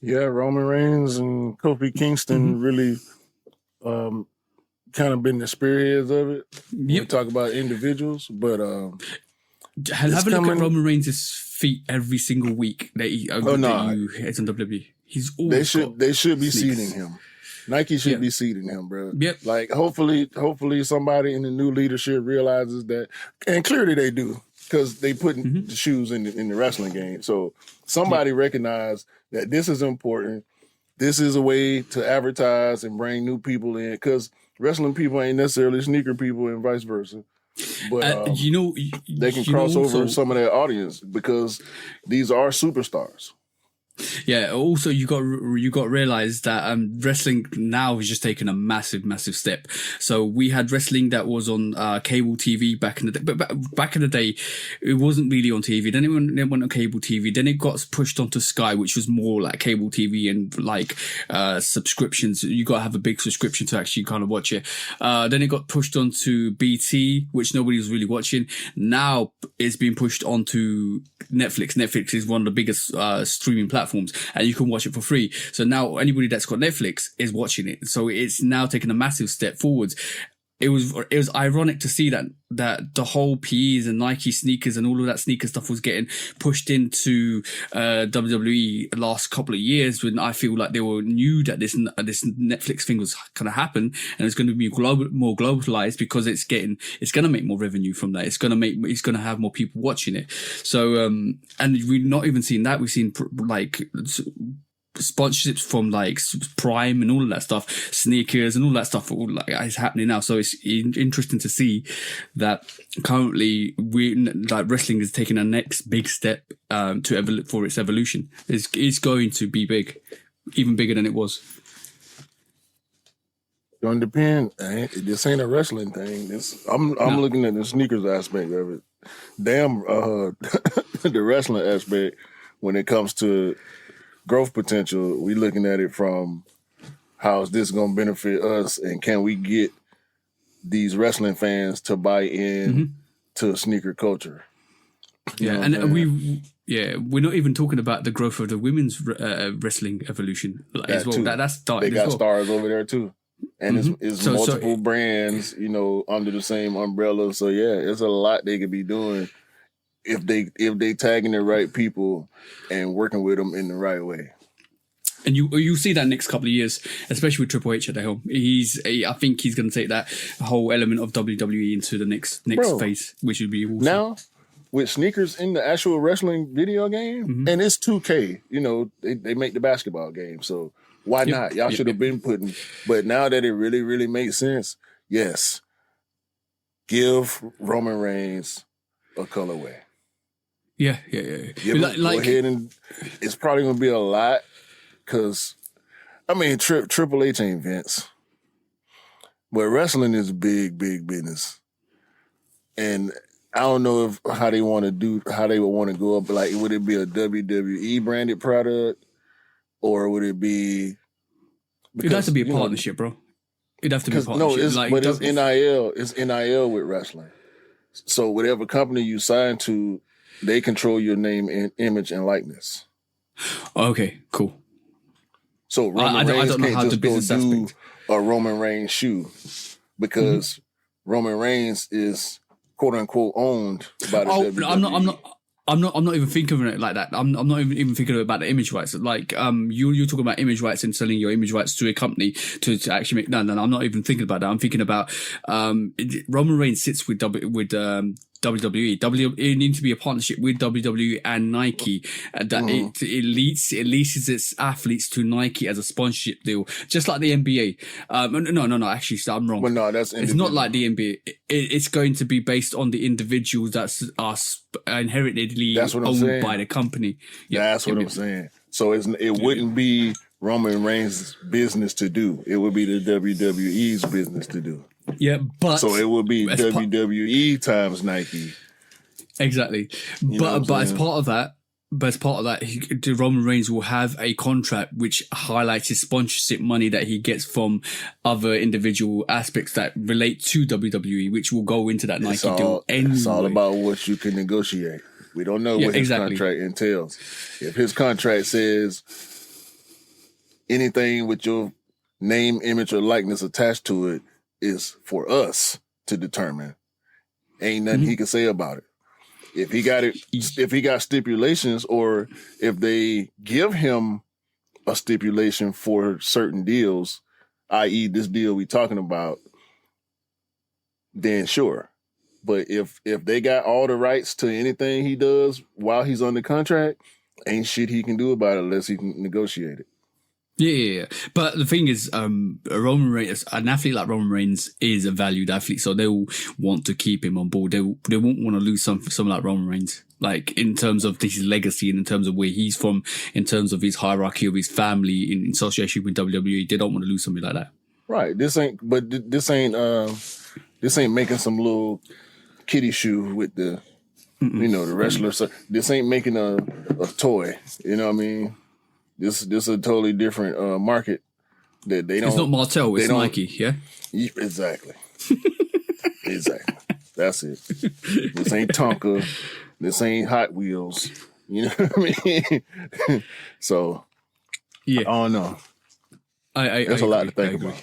Yeah, Roman Reigns and Kofi Kingston really kind of been the spearheads of it. We talk about individuals, but have a look at Roman Reigns' feet every single week that he it's on WWE. He's always they should be seeding him. Nike should be seeding him, bro. Yep. Like hopefully somebody in the new leadership realizes that, and clearly they do, because they put the shoes in the wrestling game. So somebody recognized that this is important. This is a way to advertise and bring new people in, because wrestling people ain't necessarily sneaker people and vice versa. But they can cross over some of their audience, because these are superstars. Yeah. Also, you got to realize that wrestling now has just taken a massive step. So we had wrestling that was on cable TV back in the day, but back in the day, it wasn't really on TV. Then it went on cable TV. Then it got pushed onto Sky, which was more like cable TV and like subscriptions. You got to have a big subscription to actually kind of watch it. Then it got pushed onto BT, which nobody was really watching. Now it's being pushed onto Netflix. Netflix is one of the biggest streaming platforms, and you can watch it for free. So now anybody that's got Netflix is watching it. So it's now taken a massive step forwards. It was ironic to see that the whole PEs and Nike sneakers and all of that sneaker stuff was getting pushed into WWE the last couple of years, when I feel like they were knew that this Netflix thing was going to happen, and it's going to be more globalized, because it's going to make more revenue from that. It's going to have more people watching it. So and we've not even seen that. We've seen like sponsorships from like Prime and all of that stuff, sneakers and all that stuff, all like is happening now. So it's interesting to see that currently wrestling is taking a next big step for its evolution. It's going to be big, even bigger than it was. Gonna depend. This ain't a wrestling thing. I'm looking at the sneakers aspect of it. Damn, the wrestling aspect when it comes to growth potential, we looking at it from how is this going to benefit us, and can we get these wrestling fans to buy in to sneaker culture? Yeah, and we're not even talking about the growth of the women's wrestling evolution as well. That's started. They got stars over there too, and it's multiple brands, under the same umbrella. So yeah, it's a lot they could be doing if they tagging the right people and working with them in the right way. And you see that next couple of years, especially with Triple H at the helm. I think he's going to take that whole element of WWE into the next phase, which would be awesome. Now, with sneakers in the actual wrestling video game, and it's 2K, they make the basketball game, so why not? Y'all should have been putting, but now that it really, really makes sense, yes, give Roman Reigns a colorway. Yeah. Go ahead, and it's probably going to be a lot, because, Triple H ain't Vince. But wrestling is big, big business. And I don't know how they would want to go up. Like, would it be a WWE branded product, or would it be? It'd have to be a partnership, bro. It'd have to be a partnership. It's NIL. It's NIL with wrestling. So whatever company you sign to, they control your name and image and likeness. Okay, cool. So Roman Reigns can't just go do a Roman Reigns shoe, because Roman Reigns is quote unquote owned by the WWE. I'm not even thinking of it like that. I'm not even thinking about the image rights. Like you're talking about image rights and selling your image rights to a company to actually make. No, I'm not even thinking about that. I'm thinking about Roman Reigns sits with WWE. It needs to be a partnership with WWE and Nike, that it leases its athletes to Nike as a sponsorship deal, just like the NBA. No, actually, I'm wrong. Well, no, it's not like the NBA. It's going to be based on the individuals that are inherently owned by the company. That's what I'm saying. So it wouldn't be Roman Reigns' business to do. It would be the WWE's business to do. Yeah, but so it would be WWE times Nike. Exactly, but as part of that, Roman Reigns will have a contract which highlights his sponsorship money that he gets from other individual aspects that relate to WWE, which will go into that Nike deal anyway. It's all about what you can negotiate. We don't know what his contract entails. If his contract says anything with your name, image, or likeness attached to it is for us to determine, ain't nothing he can say about it. If he got stipulations, or if they give him a stipulation for certain deals, i.e. this deal we talking about, then sure. But if they got all the rights to anything he does while he's under contract, ain't shit he can do about it unless he can negotiate it. Yeah. But the thing is, Roman Reigns, an athlete like Roman Reigns is a valued athlete, so they'll want to keep him on board. They won't want to lose someone like Roman Reigns, like in terms of his legacy and in terms of where he's from, in terms of his hierarchy of his family in association with WWE. They don't want to lose somebody like that. Right. This ain't making some little kiddie shoe with the, the wrestler. So this ain't making a toy. You know what I mean? This is a totally different market that they don't. It's not Martell, it's Nike, yeah? Exactly. Exactly. That's it. This ain't Tonka. This ain't Hot Wheels. You know what I mean? So, yeah. I don't know. That's a lot to think about.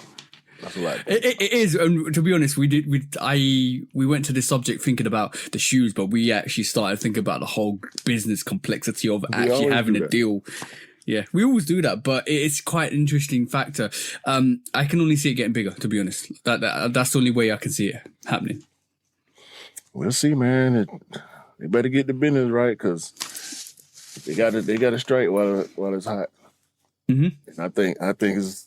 That's a lot. It is, and to be honest, we went to this subject thinking about the shoes, but we actually started thinking about the whole business complexity of actually having a deal. Yeah, we always do that, but it's quite an interesting factor. I can only see it getting bigger, to be honest. That's the only way I can see it happening. We'll see, man. They better get the business right because they got to strike while it's hot. Mm-hmm. And I think it's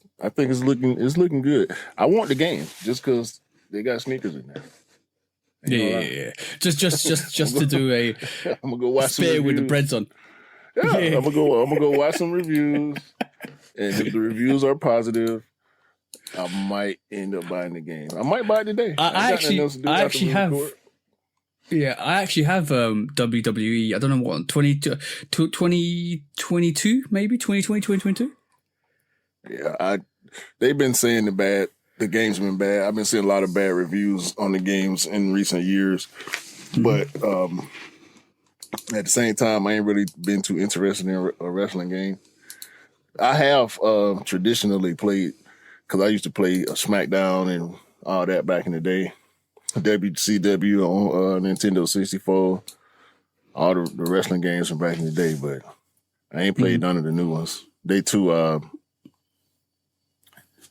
looking good. I want the game just because they got sneakers in there. Yeah. Just to do a I'm gonna go watch spare with the breads on. Yeah, I'm gonna go watch some reviews, and if the reviews are positive, I might end up buying the game. I might buy it today. I actually have WWE. I don't know what 2022 maybe 2020 2022. Yeah, they've been saying the game's been bad. I've been seeing a lot of bad reviews on the games in recent years, but at the same time, I ain't really been too interested in a wrestling game. I have traditionally played, because I used to play SmackDown and all that back in the day. WCW on Nintendo 64, all the wrestling games from back in the day, but I ain't played none of the new ones. They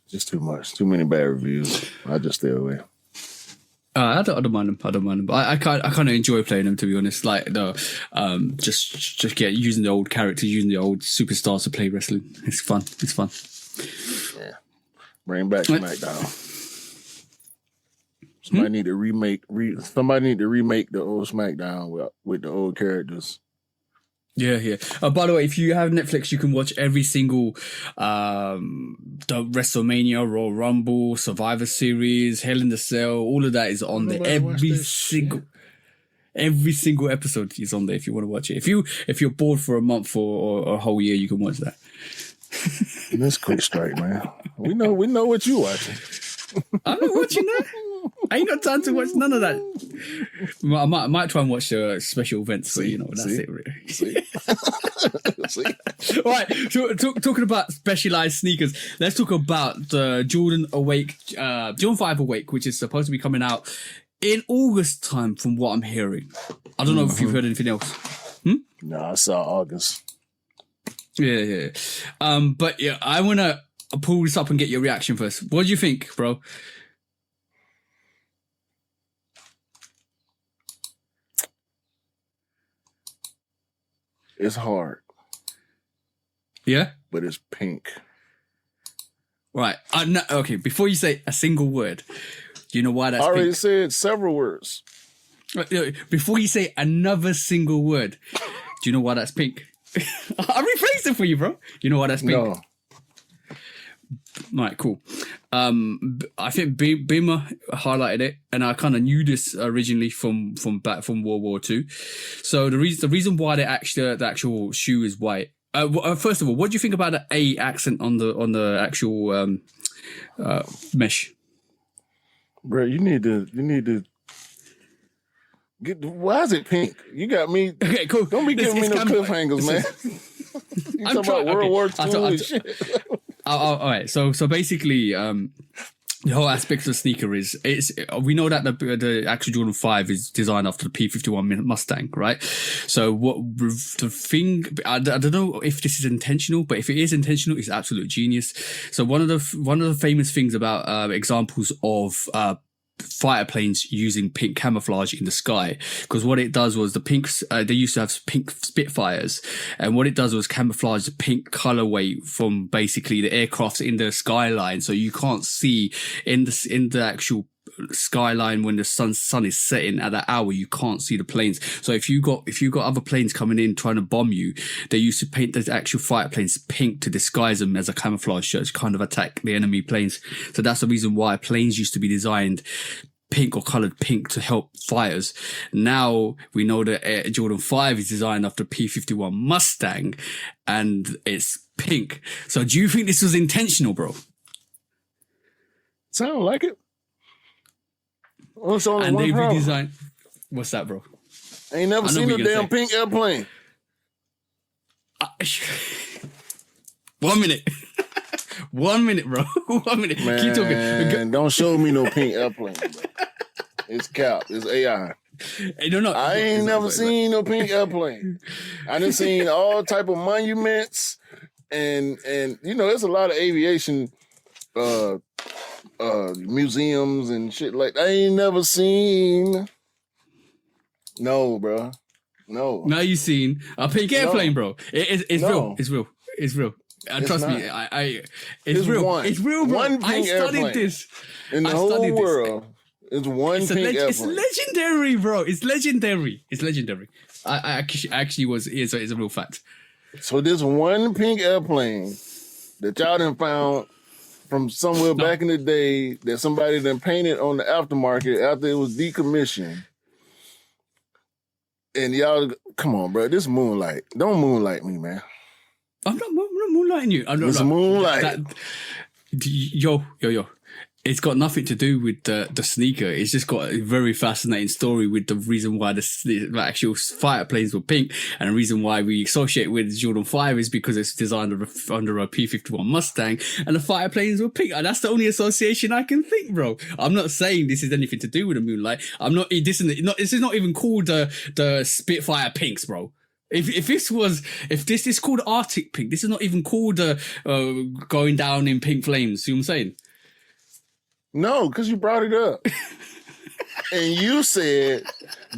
just too much, too many bad reviews. I just stay away. I don't mind them. But I kind of enjoy playing them, to be honest. Like just get using the old characters, using the old superstars to play wrestling. It's fun. Yeah, bring back SmackDown. Somebody need to remake the old SmackDown with the old characters. Yeah. By the way, if you have Netflix, you can watch every single the WrestleMania, Royal Rumble, Survivor Series, Hell in the Cell. All of that is on there. Every single episode is on there if you want to watch it. If you're bored for a month or a whole year, you can watch that. Let's quick strike, man. We know what you watching. I'm not watching that. I ain't got time to watch none of that. I might try and watch the special events, so that's it. Really. See? All right, so, talking about specialized sneakers, let's talk about the Jordan 5 Awake, which is supposed to be coming out in August time, from what I'm hearing. I don't know if you've heard anything else. No, I saw August. Yeah. But yeah, I want to pull this up and get your reaction first. What do you think, bro? It's hard. Yeah? But it's pink. Right. Okay, before you say a single word, do you know why that's pink? I already said several words. Before you say another single word, do you know why that's pink? I'll rephrase it for you, bro. You know why that's pink? No. Right, cool. I think Beamer highlighted it, and I kind of knew this originally from World War II. So the reason why the actual shoe is white. First of all, what do you think about the A accent on the actual mesh? Bro, you need to get. Why is it pink? You got me. Okay, cool. Don't be giving me no cliffhangers, man. You talking about World War II and shit. All right, so basically, the whole aspect of the sneaker we know that the actual Jordan 5 is designed after the P-51 Mustang, right? So the thing, I don't know if this is intentional, but if it is intentional, it's absolute genius. So one of the famous things about examples of fighter planes using pink camouflage in the sky, because what it does was the pinks, they used to have pink Spitfires, and what it does was camouflage the pink colorway from basically the aircrafts in the skyline, so you can't see in the actual skyline when the sun is setting at that hour. You can't see the planes. So if you got other planes coming in trying to bomb you, they used to paint the actual fighter planes pink to disguise them as a camouflage shirt to kind of attack the enemy planes. So that's the reason why planes used to be designed pink or colored pink to help fighters. Now we know that Air Jordan 5 is designed after P-51 Mustang and it's pink. So do you think this was intentional, bro? Sound like it. What's only And one they problem? redesigned. What's that, bro? I ain't never seen a damn pink airplane. 1 minute. 1 minute, bro. 1 minute. Man, Keep talking. don't show me no pink airplane, bro. It's cap. It's AI. Hey, no. I ain't never seen no pink airplane. I done seen all type of monuments and you know, there's a lot of aviation museums and shit like that. I ain't never seen. No, bro. No. Now you seen a pink airplane, bro. It's No. real. It's real. It's real. Trust not. me. It's real. One. It's real, bro. One I pink studied airplane. this. In the whole world, it's one pink airplane. It's legendary, bro. It's legendary. It's legendary. I actually was. It's a real fact. So this one pink airplane that y'all done found from somewhere back in the day that somebody done painted on the aftermarket after it was decommissioned. And y'all, come on, bro. This moonlight. Don't moonlight me, man. I'm not moonlighting you. I'm not. It's moonlight. Yo. It's got nothing to do with the sneaker. It's just got a very fascinating story with the reason why the actual fighter planes were pink, and the reason why we associate with Jordan 5 is because it's designed under a P-51 Mustang, and the fighter planes were pink. And that's the only association I can think, bro. I'm not saying this is anything to do with the moonlight. This is not even called the Spitfire pinks, bro. If this is called Arctic pink, this is not even called going down in pink flames. See what I'm saying? No, because you brought it up. And you said,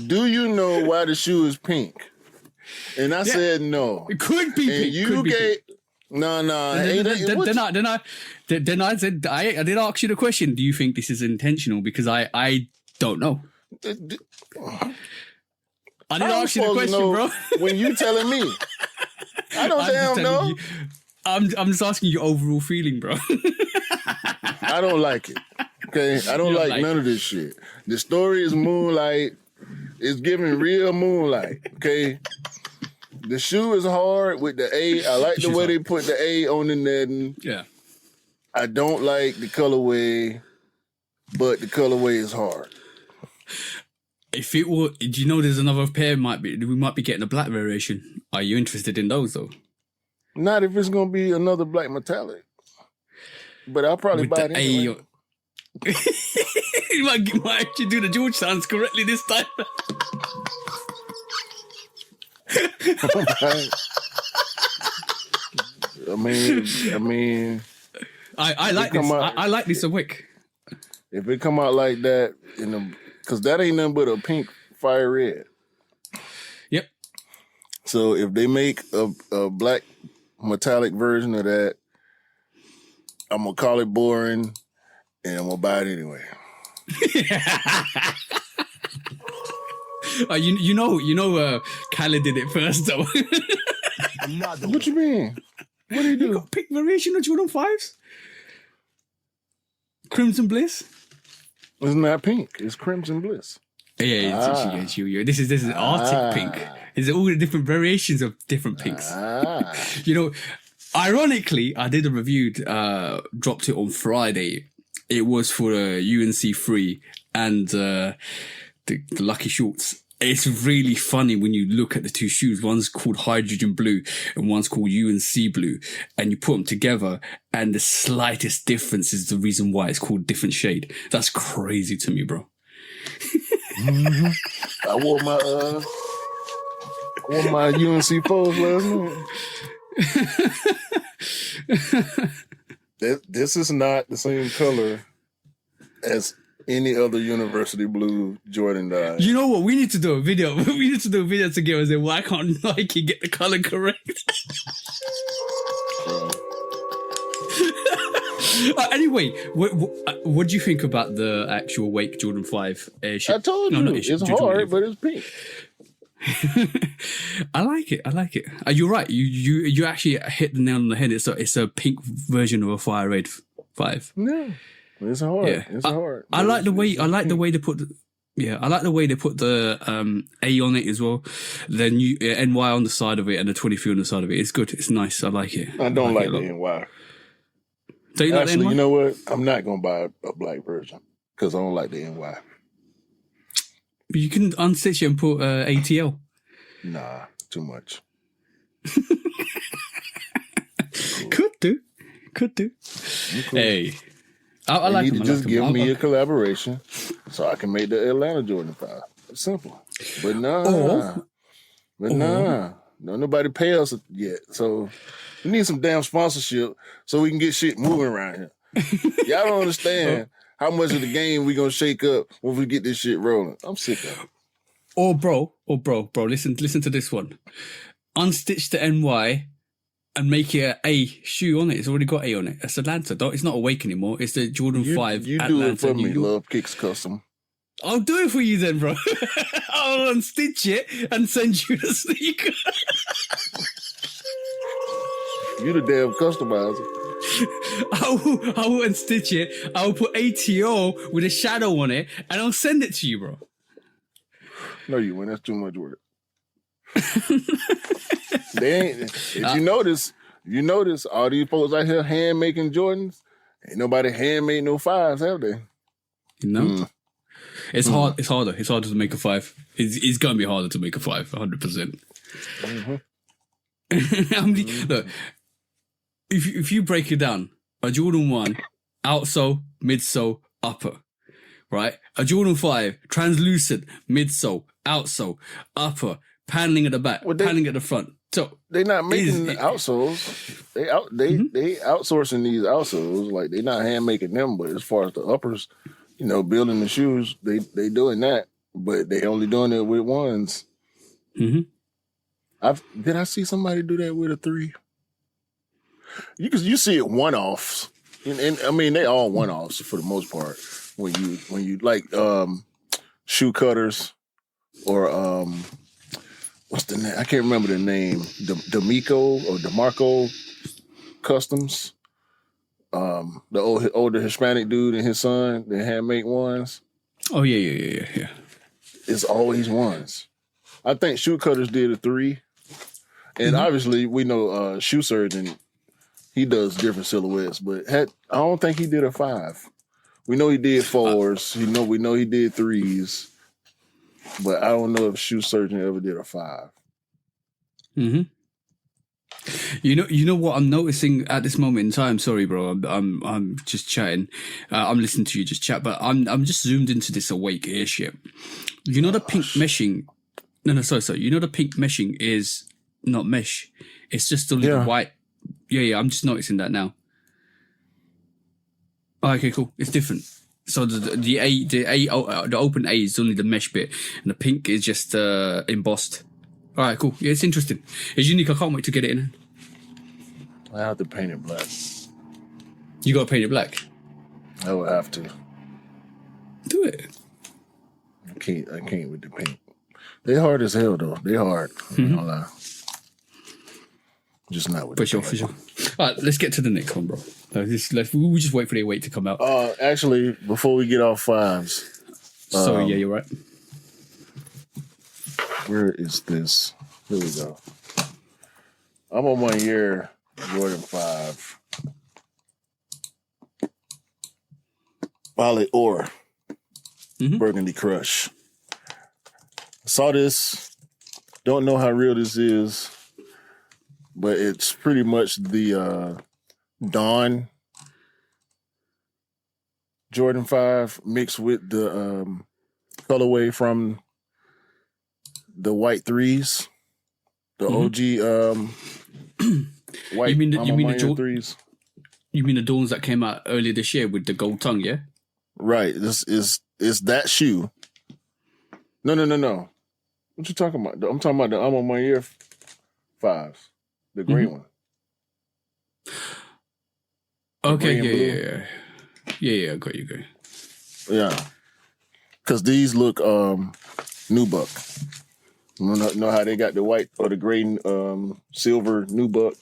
do you know why the shoe is pink? And I said no. It could be and pink. you gave... No. Then I said, I did ask you the question, do you think this is intentional? Because I don't know. I did ask you the question, bro. When you telling me. I don't damn know. I'm just asking your overall feeling, bro. I don't like it. Okay? I don't like none of this shit. The story is moonlight. It's giving real moonlight. Okay? The shoe is hard with the A. I like the way they put the A on the netting. Yeah. I don't like the colorway, but the colorway is hard. If it were, do you know there's another pair we might be getting a black variation? Are you interested in those though? Not if it's gonna be another black metallic. But I'll probably buy it anyway. You might actually do the George sounds correctly this time. I mean, I like this. I like this a wick. If it come out like that, because that ain't nothing but a pink fire red. Yep. So if they make a black metallic version of that, I'm gonna call it boring, and I'm gonna buy it anyway. You know, Khaled did it first though. What you mean? What do you do? You got pink variation of Jordan 5s? Crimson Bliss? It's not pink. It's Crimson Bliss. Yeah, this is Arctic pink. It's all the different variations of different pinks. You know, ironically, I did a review, dropped it on Friday. It was for UNC 3 and the Lucky Shorts. It's really funny when you look at the two shoes. One's called Hydrogen Blue and one's called UNC Blue. And you put them together and the slightest difference is the reason why it's called different shade. That's crazy to me, bro. Mm-hmm. I wore my UNC 4s last night. This is not the same color as any other University Blue Jordan died. You know what? We need to do a video. We need to do a video together and say, why can't Nike get the color correct? Anyway, what do you think about the actual Wake Jordan 5 airship? I told you, it's hard, but it's pink. I like it. You're right. You actually hit the nail on the head. It's a pink version of a Fire Red 5. No, it's hard. Yeah. It's hard. I like the way they put the. Yeah, I like the way they put the A on it as well. Then NY on the side of it and the 23 on the side of it. It's good. It's nice. I like it. I don't like the NY. Don't you like the NY? You know what? I'm not gonna buy a black version because I don't like the NY. But you can unstitch it and put ATL. Nah, too much. Cool. Could do. Cool. Hey, I like you them. need to just give me a collaboration so I can make the Atlanta Jordan 5. It's simple. But nah. Don't nobody pay us yet. So we need some damn sponsorship so we can get shit moving around here. Y'all don't understand how much of the game we gonna shake up when we get this shit rolling. I'm sick of it. Bro, listen to this one. Unstitch the NY and make it a shoe on it. It's already got A on it. It's Atlanta. It's not Awake anymore. It's the Jordan 5 You Atlanta, do it for New me, York. Love Kicks Custom. I'll do it for you then, bro. I'll unstitch it and send you the sneaker. You the damn customizer. I will unstitch it. I will put ATO with a shadow on it and I'll send it to you, bro. No, you win. That's too much work. They ain't. If you notice, all these folks out here hand making Jordans, ain't nobody hand made no 5s, have they? No. It's hard. It's harder. It's harder to make a 5. It's gonna be harder to make a 5, 100%. Look, if you break it down, a Jordan 1, outsole, midsole, upper, right? A Jordan 5, translucent, midsole, outsole, upper, paneling at the back, paneling at the front. So they're not making the outsoles. They outsourcing these outsoles. Like they're not hand making them, but as far as the uppers, building the shoes, they doing that, but they only doing it with ones. Did I see somebody do that with a 3? You see it one-offs, and I mean they all one-offs for the most part. When you like shoe cutters or what's the name? I can't remember the name. D'Amico or DeMarco Customs. The older Hispanic dude and his son, they handmade ones. Oh yeah. It's always ones. I think shoe cutters did a 3, and obviously we know shoe surgeon. He does different silhouettes, but I don't think he did a 5. We know he did 4s. We know he did 3s, but I don't know if shoe surgeon ever did a 5. You know what I'm noticing at this moment in time. Sorry, bro. I'm just chatting. I'm listening to you just chat, but I'm just zoomed into this Awake airship. You know the pink meshing. No, sorry. You know the pink meshing is not mesh. It's just a little white. Yeah. I'm just noticing that now. Oh, okay, cool. It's different. So the open A is only the mesh bit, and the pink is just embossed. All right, cool. Yeah, it's interesting. It's unique. I can't wait to get it in. I have to paint it black. You got to paint it black? I would have to. Do it. I can't with the paint. They hard as hell though. They hard. I'm not gonna lie. Just not with for sure. All right, let's get to the next one, bro. We'll just wait for the Awake to come out. Actually, before we get off 5s. Sorry, yeah, you're right. Where is this? Here we go. I'm on 1 year Jordan 5. Violet Ore. Burgundy Crush. Saw this. Don't know how real this is, but it's pretty much the Dawn Jordan 5 mixed with the colorway from the white 3s, the OG white. You mean the 3s? You mean the Dawns that came out earlier this year with the gold tongue, yeah? Right. This is that shoe. No. What you talking about? I'm talking about the I'm on my year 5s. The green one. Okay, green and blue. Yeah, I got you. Yeah. Because these look nubuck. You know how they got the white or the gray silver nubuck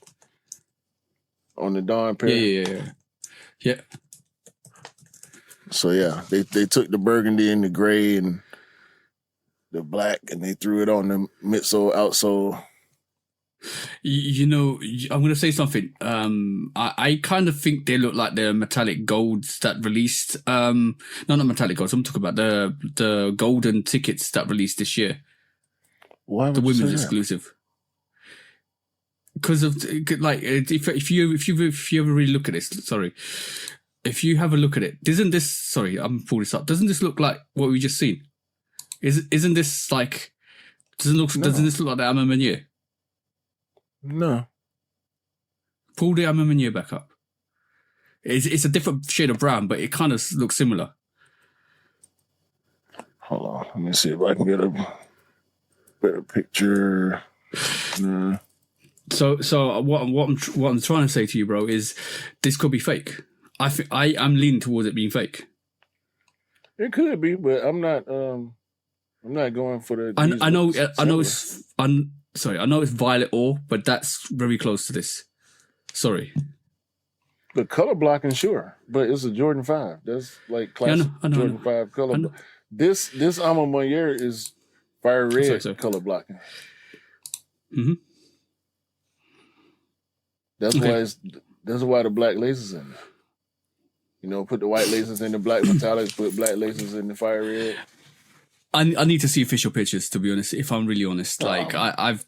on the Dawn pair? Yeah. So yeah, they took the burgundy and the gray and the black and they threw it on the midsole, outsole. You know, I'm going to say something. I kind of think they look like the metallic golds that released. No, not metallic golds. I'm talking about the golden tickets that released this year. Why would the you say women's that? exclusive. Because of like, if you ever really look at this, sorry, if you have a look at it, doesn't this? Sorry, I'm pulling this up. Doesn't this look like what we just seen? Isn't this like? Doesn't this look like the Amma Meunier? No. Pull the Amma Meunier back up. It's a different shade of brown, but it kind of looks similar. Hold on, let me see if I can get a better picture. Nah. So what I'm trying to say to you, bro, is this could be fake. I'm leaning towards it being fake. It could be, but I'm not going for the. I know it's violet ore, but that's very close to this. Sorry. The color blocking, sure, but it's a Jordan 5. That's like classic Jordan 5 color. This Amma Meunier is fire red color blocking. Mm-hmm. That's why the black laces in there. You know, put the white laces in the black metallics, put black laces in the fire red. I need to see official pictures, to be honest. If I'm really honest, like I've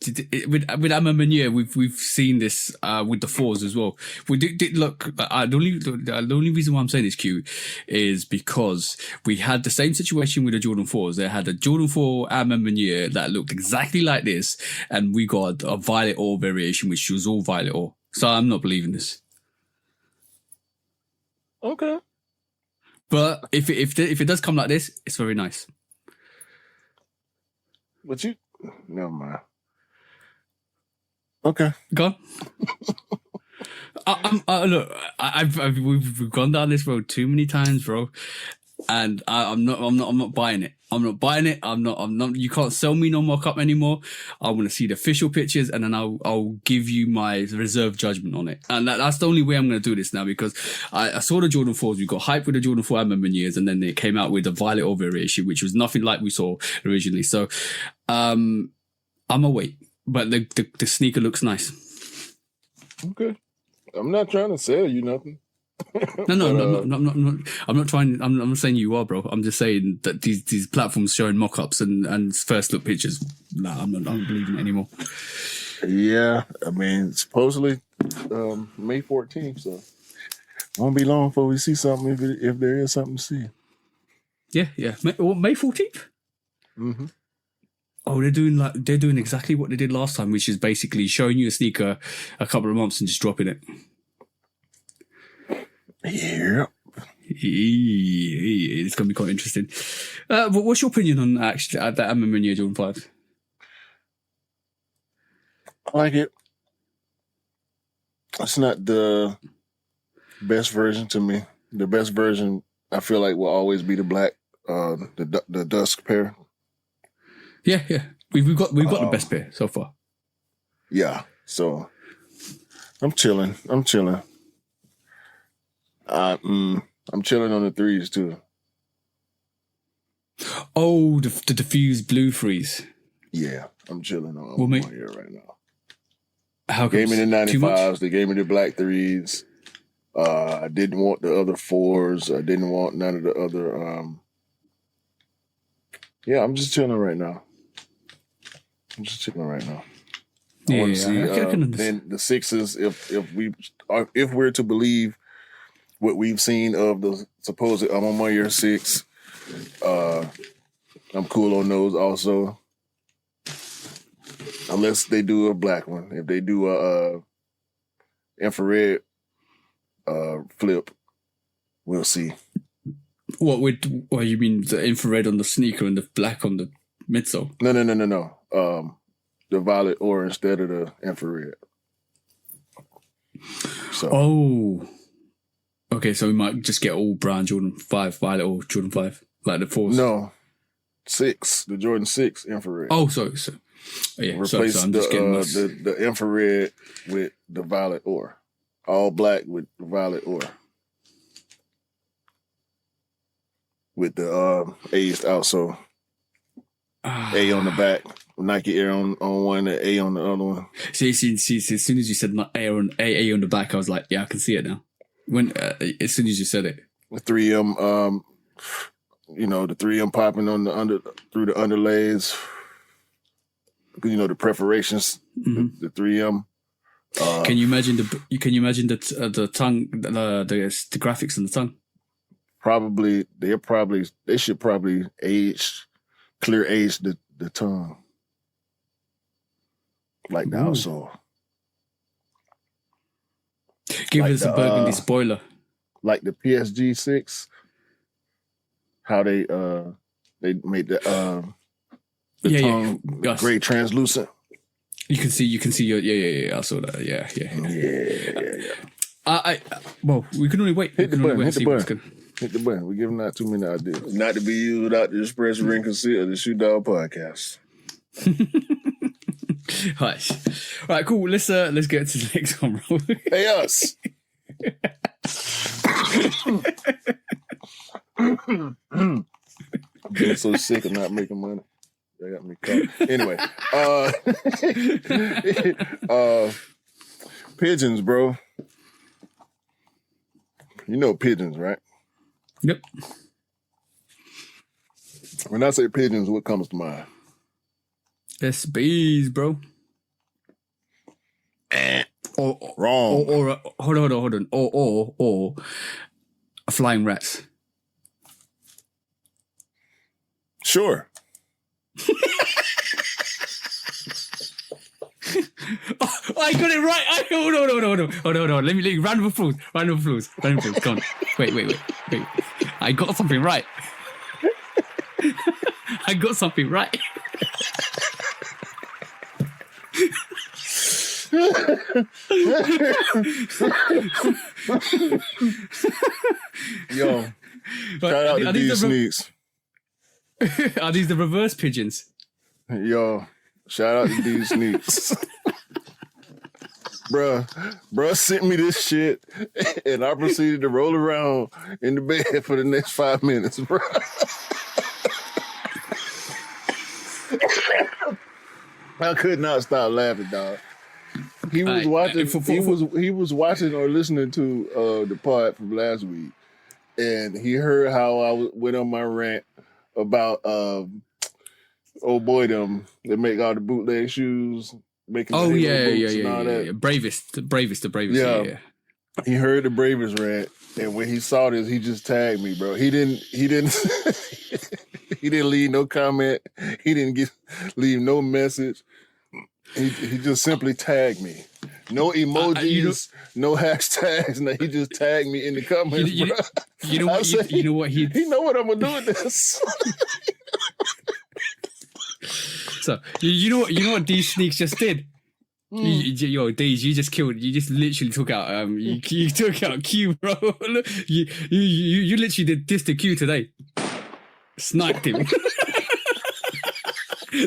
with Amma Meunier, we've seen this with the 4s as well. We did look. The only reason why I'm saying this, Q, is because we had the same situation with the Jordan 4s. They had a Jordan 4 Amma Meunier that looked exactly like this, and we got a violet ore variation, which was all violet ore. So I'm not believing this. Okay, but if it does come like this, it's very nice. But never mind. Okay, go on. Look, we've gone down this road too many times, bro, and I'm not buying it. I'm not buying it. I'm not. You can't sell me no mock-up anymore. I want to see the official pictures, and then I'll give you my reserve judgment on it. And that's the only way I'm going to do this now, because I saw the Jordan 4s. We got hyped with the Jordan 4 Amma Meuniers, and then they came out with the violet ore variation, which was nothing like we saw originally. So, I'm a wait, but the sneaker looks nice. Okay, I'm not trying to sell you nothing. No, I'm not trying. I'm not saying you are, bro. I'm just saying that these platforms showing mock-ups and first look pictures. Nah, I'm not believing it anymore. Yeah, I mean, supposedly May 14th, so won't be long before we see something if there is something to see. Yeah. May 14th. Mm-hmm. Oh, they're doing exactly what they did last time, which is basically showing you a sneaker a couple of months and just dropping it. Yeah. It's going to be quite interesting. But what's your opinion on actually that Amma Meunier Jordan 5? I like it. It's not the best version to me. The best version, I feel like, will always be the black, the dusk pair. Yeah. We've got the best pair so far. Yeah. So I'm chilling. I'm chilling on the 3s too. Oh, the diffused blue freeze. Yeah, I'm chilling on one here right now. How they gave me the 95s. They gave me the black 3s. I didn't want the other 4s. I didn't want none of the other. Yeah, I'm just chilling right now. I want to see then the 6s. If we're to believe what we've seen of the supposed I'm on my year 6. I'm cool on those also. Unless they do a black one. If they do a infrared flip, we'll see. What you mean the infrared on the sneaker and the black on the midsole? No. The violet ore instead of the infrared. So. Oh. Okay, so we might just get all brown Jordan 5, violet or Jordan 5, like the 4s. No. 6, the Jordan 6 infrared. Oh, sorry. Yeah, replace so I'm just getting the infrared with the violet ore. All black with the violet ore. With the A's outsole. A on the back. Nike Air on one, and A on the other one. See, as soon as you said A on the back, I was like, yeah, I can see it now. When as soon as you said it. The 3M, the 3M popping on through the underlays. The perforations, the 3M. Can you imagine the tongue, the graphics on the tongue? Probably they should probably clear age the tongue, like the outsole. Give us a burgundy spoiler, like the PSG 6. How they made the tongue gray translucent. You can see your I saw that. Yeah. Well, we can only wait. Hit the button. We're giving out too many ideas. Not to be used without the express written consent of the Shoe Dog Podcast. All right, cool. Let's get to the next one, bro. Hey, us. I'm getting so sick of not making money. They got me caught. Anyway, pigeons, bro. You know pigeons, right? Yep. When I say pigeons, what comes to mind? That's bees, bro. Wrong. Or hold on. Or flying rats. Sure. I got it right. Hold on. Let me round of applause. Come on. Wait. I got something right. Yo, shout out to these sneaks. Are these the reverse pigeons? Yo, shout out to these sneaks. Bruh sent me this shit, and I proceeded to roll around in the bed for the next 5 minutes, bruh. I could not stop laughing, dog. He was watching. He was watching or listening to the pod from last week, and he heard how I went on my rant about old boy them that make all the bootleg shoes. Making yeah. That. Bravest. Yeah. He heard the Bravest rant, and when he saw this, he just tagged me, bro. He didn't he didn't leave no comment. He didn't leave no message. He just simply tagged me. No emojis, no hashtags. No, he just tagged me in the comments. You know what? He know what I'm gonna do with this. So you know what these sneaks just did. Yo, Deej, you just killed. You just literally took out. You took out Q, bro. You literally did this to Q today. Sniped him.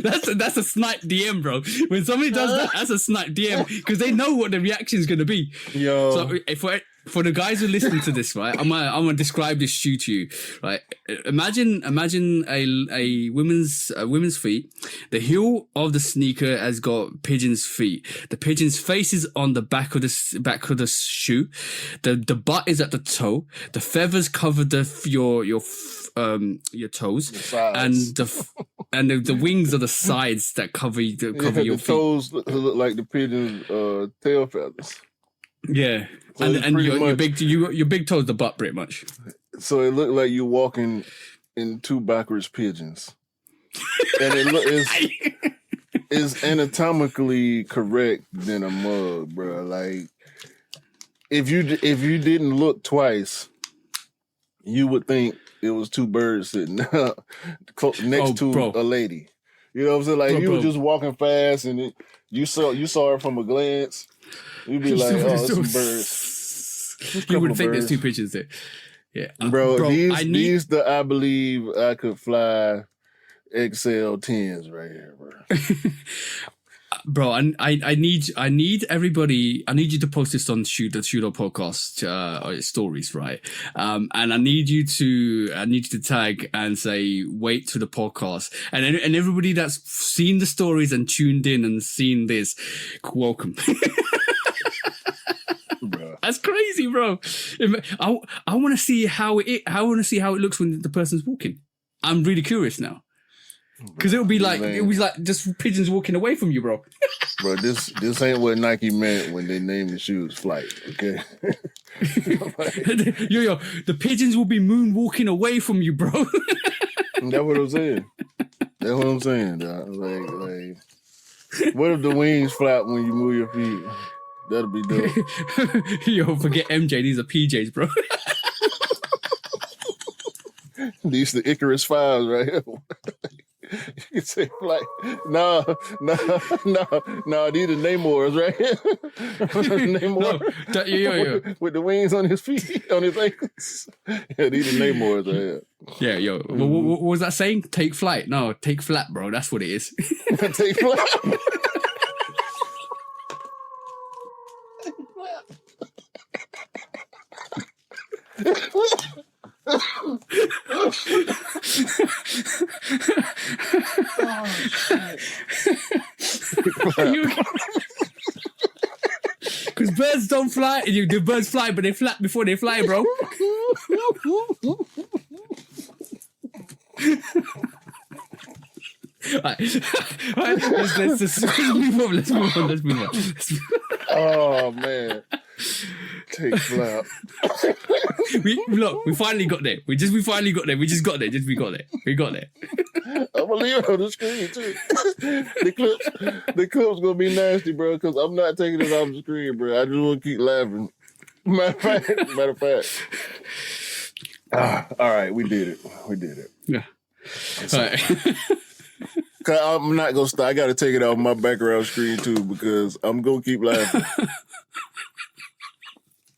That's a snipe DM, bro. When somebody does that, that's a snipe DM because they know what the reaction is gonna be. Yo. So for the guys who listen to this, right, I'm gonna describe this shoe to you, right? Imagine a women's feet. The heel of the sneaker has got pigeon's feet. The pigeon's face is on the back of the shoe. The butt is at the toe. The feathers cover your toes, and the wings are the sides that cover your the feet. Toes look like the pigeon's tail feathers. Yeah, So and your big toes the butt pretty much. So it looked like you're walking in two backwards pigeons, and is anatomically correct than a mug, bro. Like if you didn't look twice, you would think was two birds sitting next to bro. a lady. You know what I'm saying? Like you were just walking fast, and you saw her from a glance. You'd be like, "Oh, it's some birds." You would think there's two pictures there. Yeah, bro. These I believe I could fly XL 10s right here, bro. Bro, I need everybody. I need you to post this on the Shooter podcast stories, right? And I need you to tag and say wait to the podcast, and everybody that's seen the stories and tuned in and seen this, welcome. Bro. That's crazy, bro. I want to see how it looks when the person's walking. I'm really curious now. Because it was like just pigeons walking away from you, bro. Bro, this ain't what Nike meant when they named the shoes Flight, okay? yo, the pigeons will be moonwalking away from you, bro. That's what I'm saying. That's what I'm saying, dog. Like, what if the wings flap when you move your feet? That'll be dope. Yo, forget MJ. These are PJs, bro. These the Icarus 5s right here. You can say Flight. No. These are Namors right here. Namor. No, yo. With the wings on his feet, on his ankles. Yeah, these are Namors right here. Yeah, yo. What was that saying? Take flight. No, take flat, bro. That's what it is. Take flight. Because birds don't fly. The birds fly, but they flap before they fly, bro. Alright, let's move on. Oh man. Take flap. We finally got there. We just got there. We got there. I'm gonna leave it on the screen too. The clip's gonna be nasty, bro, because I'm not taking it off the screen, bro. I just want to keep laughing. Matter of fact. All right, we did it. Yeah. All right. I'm not gonna stop. I gotta take it off my background screen too because I'm gonna keep laughing.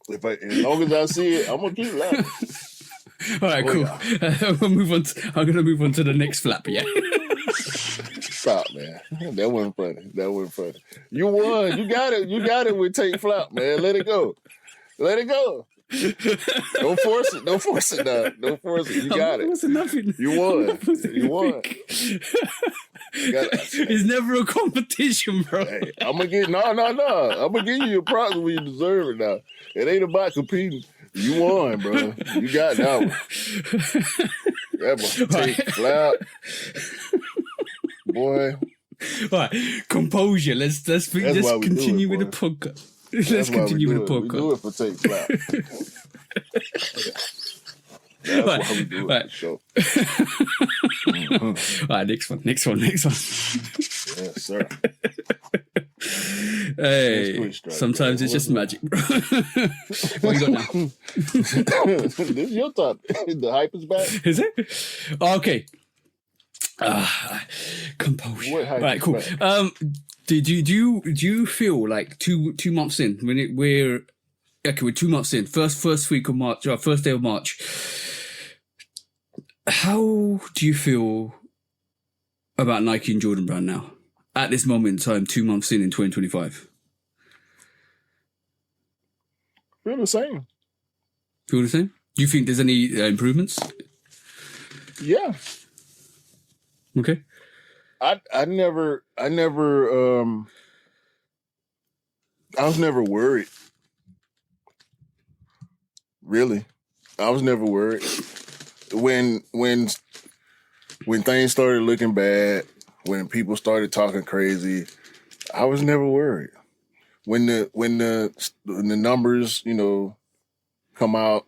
As long as I see it, I'm gonna keep laughing. All right, cool. Yeah. I'm gonna move on to the next flap. Yeah. Stop, man. That wasn't funny. You won. You got it with Take Flap, man. Let it go. Don't force it now. Don't force it. You got it. You won. It's never a competition, bro. Hey, I'm gonna give you your props when you deserve it now. It ain't about competing. You won, bro. You got that one. That boy, Take Flap. Boy. All right, composure. Let's continue with the podcast. Let's continue with the podcast. We do it for Take Flap. That's why we do it. Show. All right, next one. Yes, sir. Hey, sometimes it's just magic, bro. What you got now? This is your top. The hype is back. Is it? Oh, okay. Composure. All right, cool. Do you feel like two months in we're 2 months in, first week of March, or first day of March? How do you feel about Nike and Jordan Brand now at this moment in time, 2 months in 2025? Feel the same. Feel the same? Do you think there's any improvements? Yeah. Okay. I was never worried. Really. I was never worried. When things started looking bad, when people started talking crazy, I was never worried. When the numbers, come out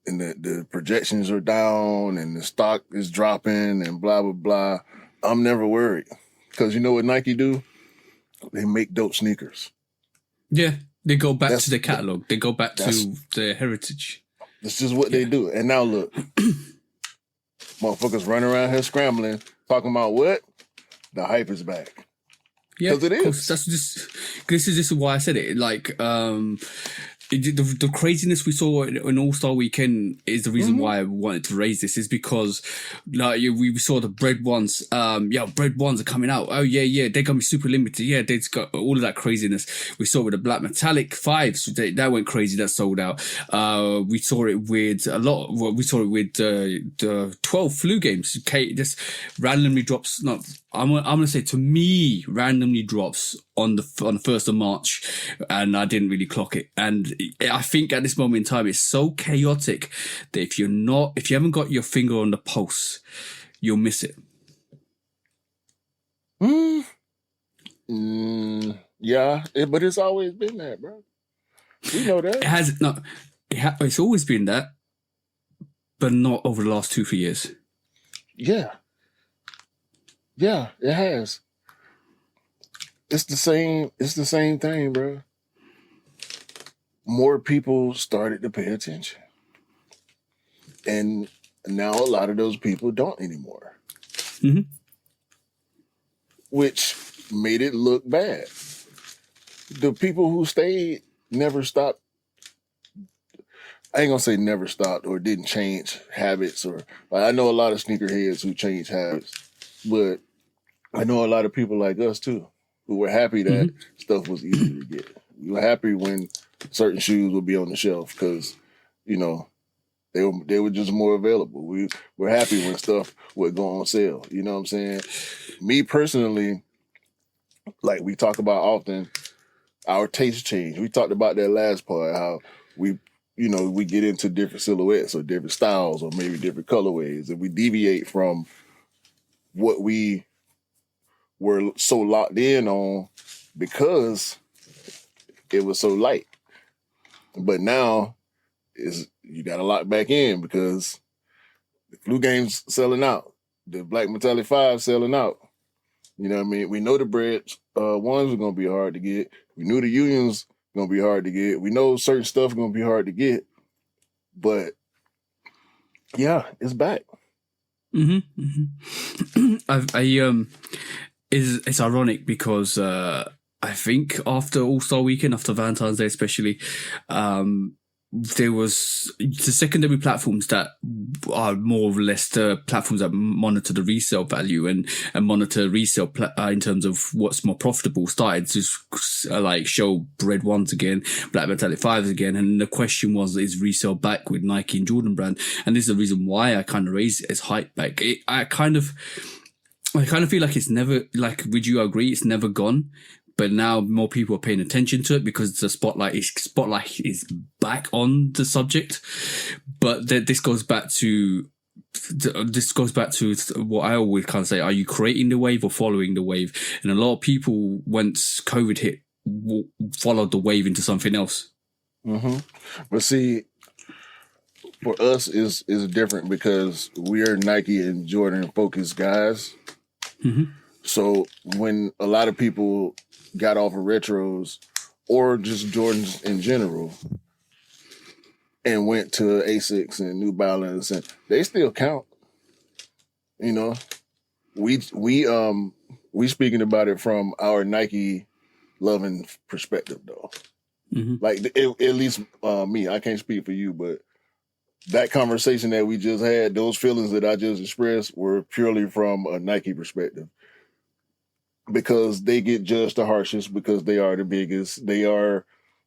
and the projections are down and the stock is dropping and blah blah blah, I'm never worried. Because you know what Nike do? They make dope sneakers. Yeah, they go back to the catalog. They go back to their heritage. That's just what they do. And now look, Motherfuckers running around here scrambling, talking about what? The hype is back. Yeah, Because it of course. is. This is why I said it. Like, the craziness we saw in All Star Weekend is the reason why I wanted to raise this. Is because like we saw the bread ones. Bread ones are coming out. Oh yeah, they're gonna be super limited. Yeah, they've got all of that craziness. We saw it with the Black Metallic 5s. That went crazy. That sold out. We saw it with a lot. Well, we saw it with the 12 flu games. Okay, just randomly drops. Not. I'm gonna say to me randomly drops on the 1st of March, and I didn't really clock it. And I think at this moment in time, it's so chaotic that if you haven't got your finger on the pulse, you'll miss it. Yeah, but it's always been that, bro. We know that. It's always been that, but not over the last 2-3 years. Yeah. Yeah, it has. It's the same thing, bro. More people started to pay attention. And now a lot of those people don't anymore. Mm-hmm. Which made it look bad. The people who stayed never stopped. I ain't gonna say never stopped or didn't change habits, or I know a lot of sneakerheads who change habits, but I know a lot of people like us too, who were happy that stuff was easy to get. We were happy when certain shoes would be on the shelf because, you know, they were just more available. We were happy when stuff would go on sale. You know what I'm saying? Me personally, like we talk about often, our taste change. We talked about that last part, how we get into different silhouettes or different styles or maybe different colorways, and we deviate from what we were so locked in on because it was so light. But now you got to lock back in because the flu game's selling out. The Black Metallic 5 selling out. You know what I mean? We know the bread ones are going to be hard to get. We knew the unions going to be hard to get. We know certain stuff going to be hard to get. But yeah, it's back. It's ironic because I think after All-Star Weekend, after Valentine's Day especially, there was the secondary platforms that are more or less the platforms that monitor the resale value and monitor resale in terms of what's more profitable started to like show bread ones again, Black Metallic 5s again, and the question was, is resale back with Nike and Jordan brand? And this is the reason why I kind of raised it as hype back. I kind of feel like it's never, like, would you agree it's never gone? But now more people are paying attention to it because the spotlight is back on the subject. But this goes back to what I always kind of say: are you creating the wave or following the wave? And a lot of people, once COVID hit, followed the wave into something else. But see, for us is different because we are Nike and Jordan focused guys. So when a lot of people got off of retros or just Jordans in general and went to Asics and New Balance, and they still count. You know, we speaking about it from our Nike loving perspective though. Like at least me, I can't speak for you, but that conversation that we just had, those feelings that I just expressed were purely from a Nike perspective. Because they get judged the harshest because they are the biggest. They are,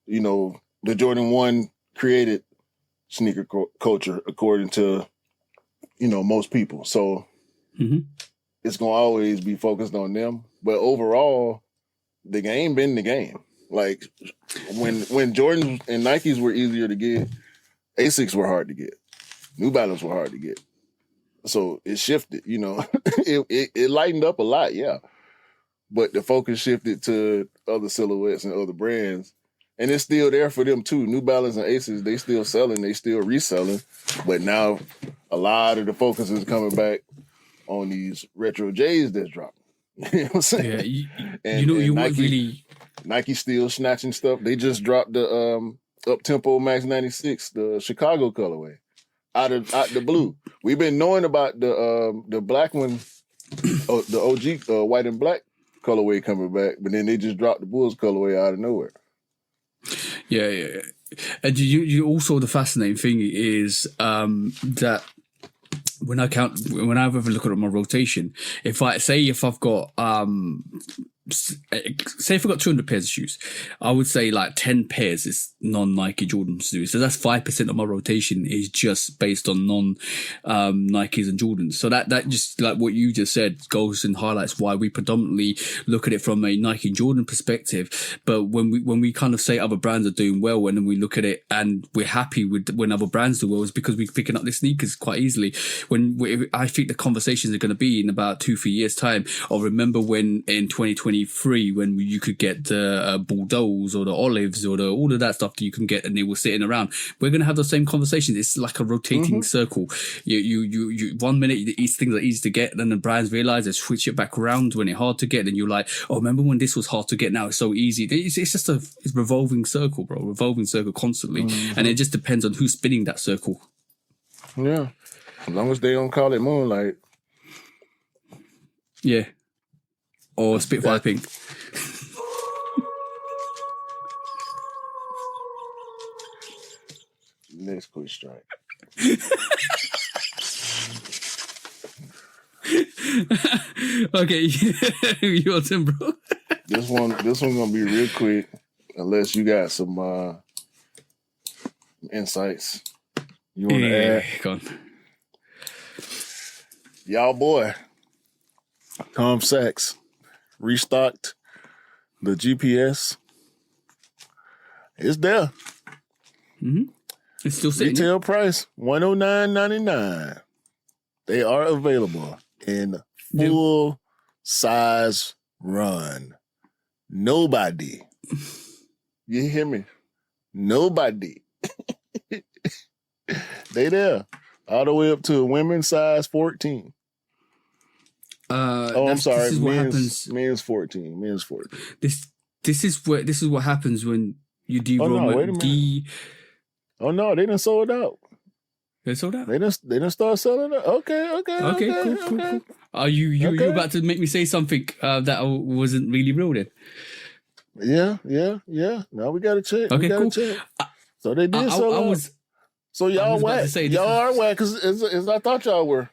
the Jordan 1 created sneaker culture according to, most people. So it's going to always be focused on them. But overall, the game been the game. Like when Jordan and Nikes were easier to get, Asics were hard to get. New Balance were hard to get. So it shifted, it lightened up a lot, yeah. But the focus shifted to other silhouettes and other brands. And it's still there for them too. New Balance and Aces, they still selling, they still reselling. But now a lot of the focus is coming back on these retro J's that's dropping. You know what I'm saying? Yeah, Nike still snatching stuff. They just dropped the Up Tempo Max 96, the Chicago colorway. out the blue. We've been knowing about the black one, the OG white and black colorway coming back, but then they just dropped the Bulls colorway out of nowhere. Yeah. And you also, the fascinating thing is that when I have a look at my rotation, if I've got say if I've got 200 pairs of shoes, I would say like 10 pairs is non-Nike Jordan shoes. So that's 5% of my rotation is just based on non-Nikes and Jordans. So that just like what you just said goes and highlights why we predominantly look at it from a Nike and Jordan perspective. But when we kind of say other brands are doing well, and then we look at it and we're happy with when other brands do well, is because we're picking up the sneakers quite easily. I think the conversations are going to be in about 2-3 years time. Or remember when in 2023 when you could get the Bordeaux's or the Olives or all of that stuff that you can get, and they were sitting around. We're going to have the same conversations. It's like a rotating circle. You 1 minute these things are easy to get, then the brands realize they switch it back around when it's hard to get, and you're like, oh, remember when this was hard to get, now it's so easy. It's just it's revolving circle, bro. Revolving circle constantly, and it just depends on who's spinning that circle. Yeah, as long as they don't call it moonlight. Yeah. Or Spitfire Pink. Next quick strike. Okay, your turn, bro. This one gonna be real quick, unless you got some insights you want to add. Go on. Y'all boy, Tom Sachs restocked the GPS. It's there. It's still sitting. Retail price $109.99. They are available in full size run. Nobody. You hear me? Nobody. They there. All the way up to a women's size 14. I'm sorry. This is what happens. Men's 14. Men's 14. This is what happens when you de-roll. Oh no, they done sold out. They sold out. They done start selling it. Okay. Cool. Are you about to make me say something that wasn't really real then? Yeah. Now we gotta check. Okay, cool. Check. So they did sell out. So y'all whack. Y'all are whack as I thought y'all were.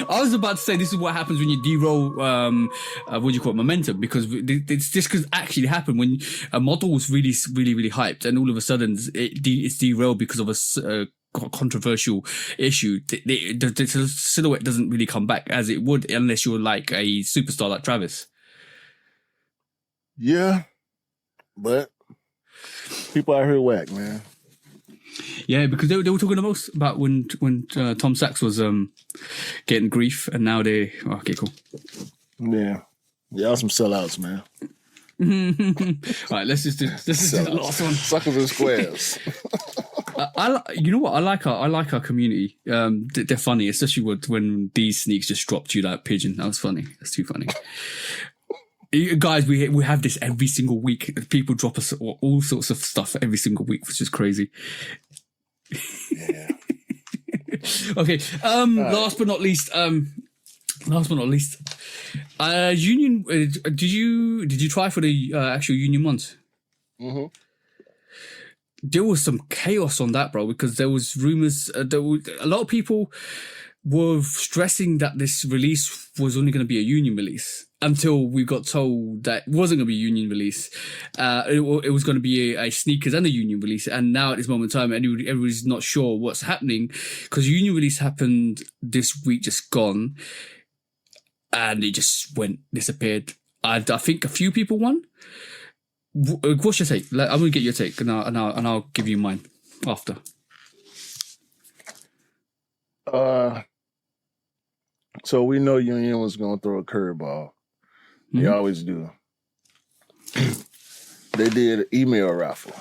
I was about to say this is what happens when you de-roll, what do you call it, momentum, because it's just because actually happened when a model was really, really, really hyped, and all of a sudden it's derailed because of a controversial issue. The silhouette doesn't really come back as it would unless you're like a superstar like Travis. Yeah, but people out here whack, man. Yeah, because they were talking the most about when Tom Sachs was getting grief, and now they okay, cool. Yeah, y'all some sellouts, man. All right, let's just do the last one. Suckers and squares. You know what? I like our community. They're funny, especially when these sneaks just dropped you like Pigeon. That was funny. That's too funny. Guys, we have this every single week. People drop us all sorts of stuff every single week, which is crazy. Yeah. Okay. Last but not least. Union. Did you try for the actual Union ones? Mm-hmm. There was some chaos on that, bro, because there was rumors. A lot of people were stressing that this release was only going to be a Union release until we got told that it wasn't going to be a Union release. It was going to be a sneakers and a Union release. And now at this moment in time, everybody's not sure what's happening because Union release happened this week, just gone, and it just disappeared. I think a few people won. What's your take? I'm going to get your take, and I'll give you mine after. So we know Union was going to throw a curveball. They always do. They did an email raffle.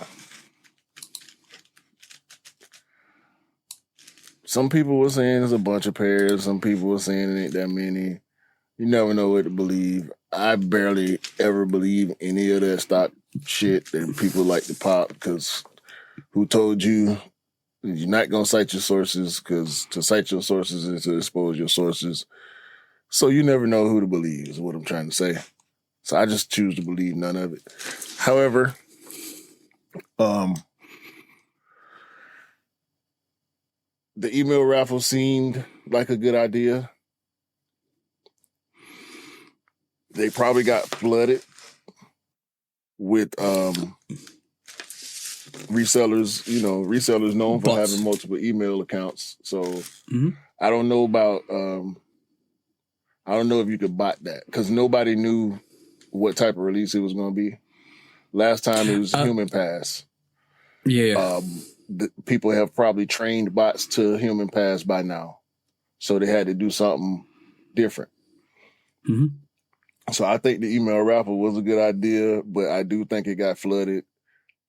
Some people were saying there's a bunch of pairs. Some people were saying it ain't that many. You never know what to believe. I barely ever believe any of that stock shit that people like to pop because who told you You're not going to cite your sources, because to cite your sources is to expose your sources. So you never know who to believe, is what I'm trying to say. So I just choose to believe none of it. However, the email raffle seemed like a good idea. They probably got flooded with resellers, resellers known for Bots. having multiple email accounts. So I don't know about, I don't know if you could bot that, because nobody knew what type of release it was going to be. Last time it was Human Pass. Yeah. People have probably trained bots to Human Pass by now. So they had to do something different. So I think the email raffle was a good idea, but I do think it got flooded.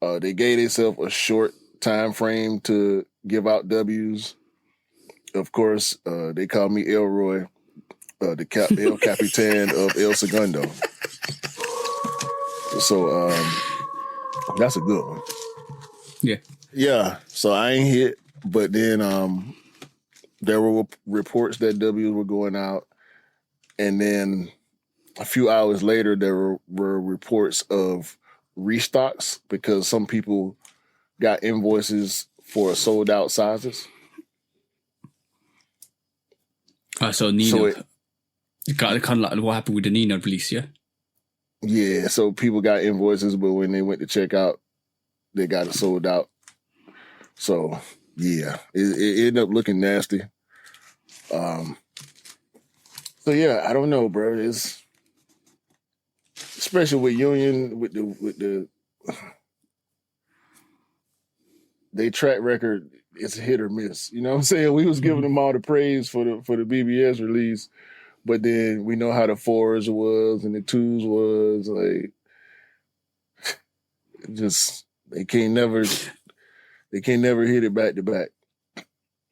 They gave themselves a short time frame to give out W's. Of course, they call me Elroy, El Capitan of El Segundo. So that's a good one. Yeah. Yeah, so I ain't hit, but then there were reports that W's were going out, and then a few hours later there were reports of restocks, because some people got invoices for sold out sizes. So Nino, kind of like what happened with the Nino release, yeah? Yeah, so people got invoices, but when they went to check out, they got it sold out. So yeah, it ended up looking nasty. So yeah, I don't know, bro. It's especially with Union, with the they track record, it's a hit or miss. You know what I'm saying? We was giving them all the praise for the BBS release, but then we know how the 4s was and the 2s was, like, just they can't never hit it back to back.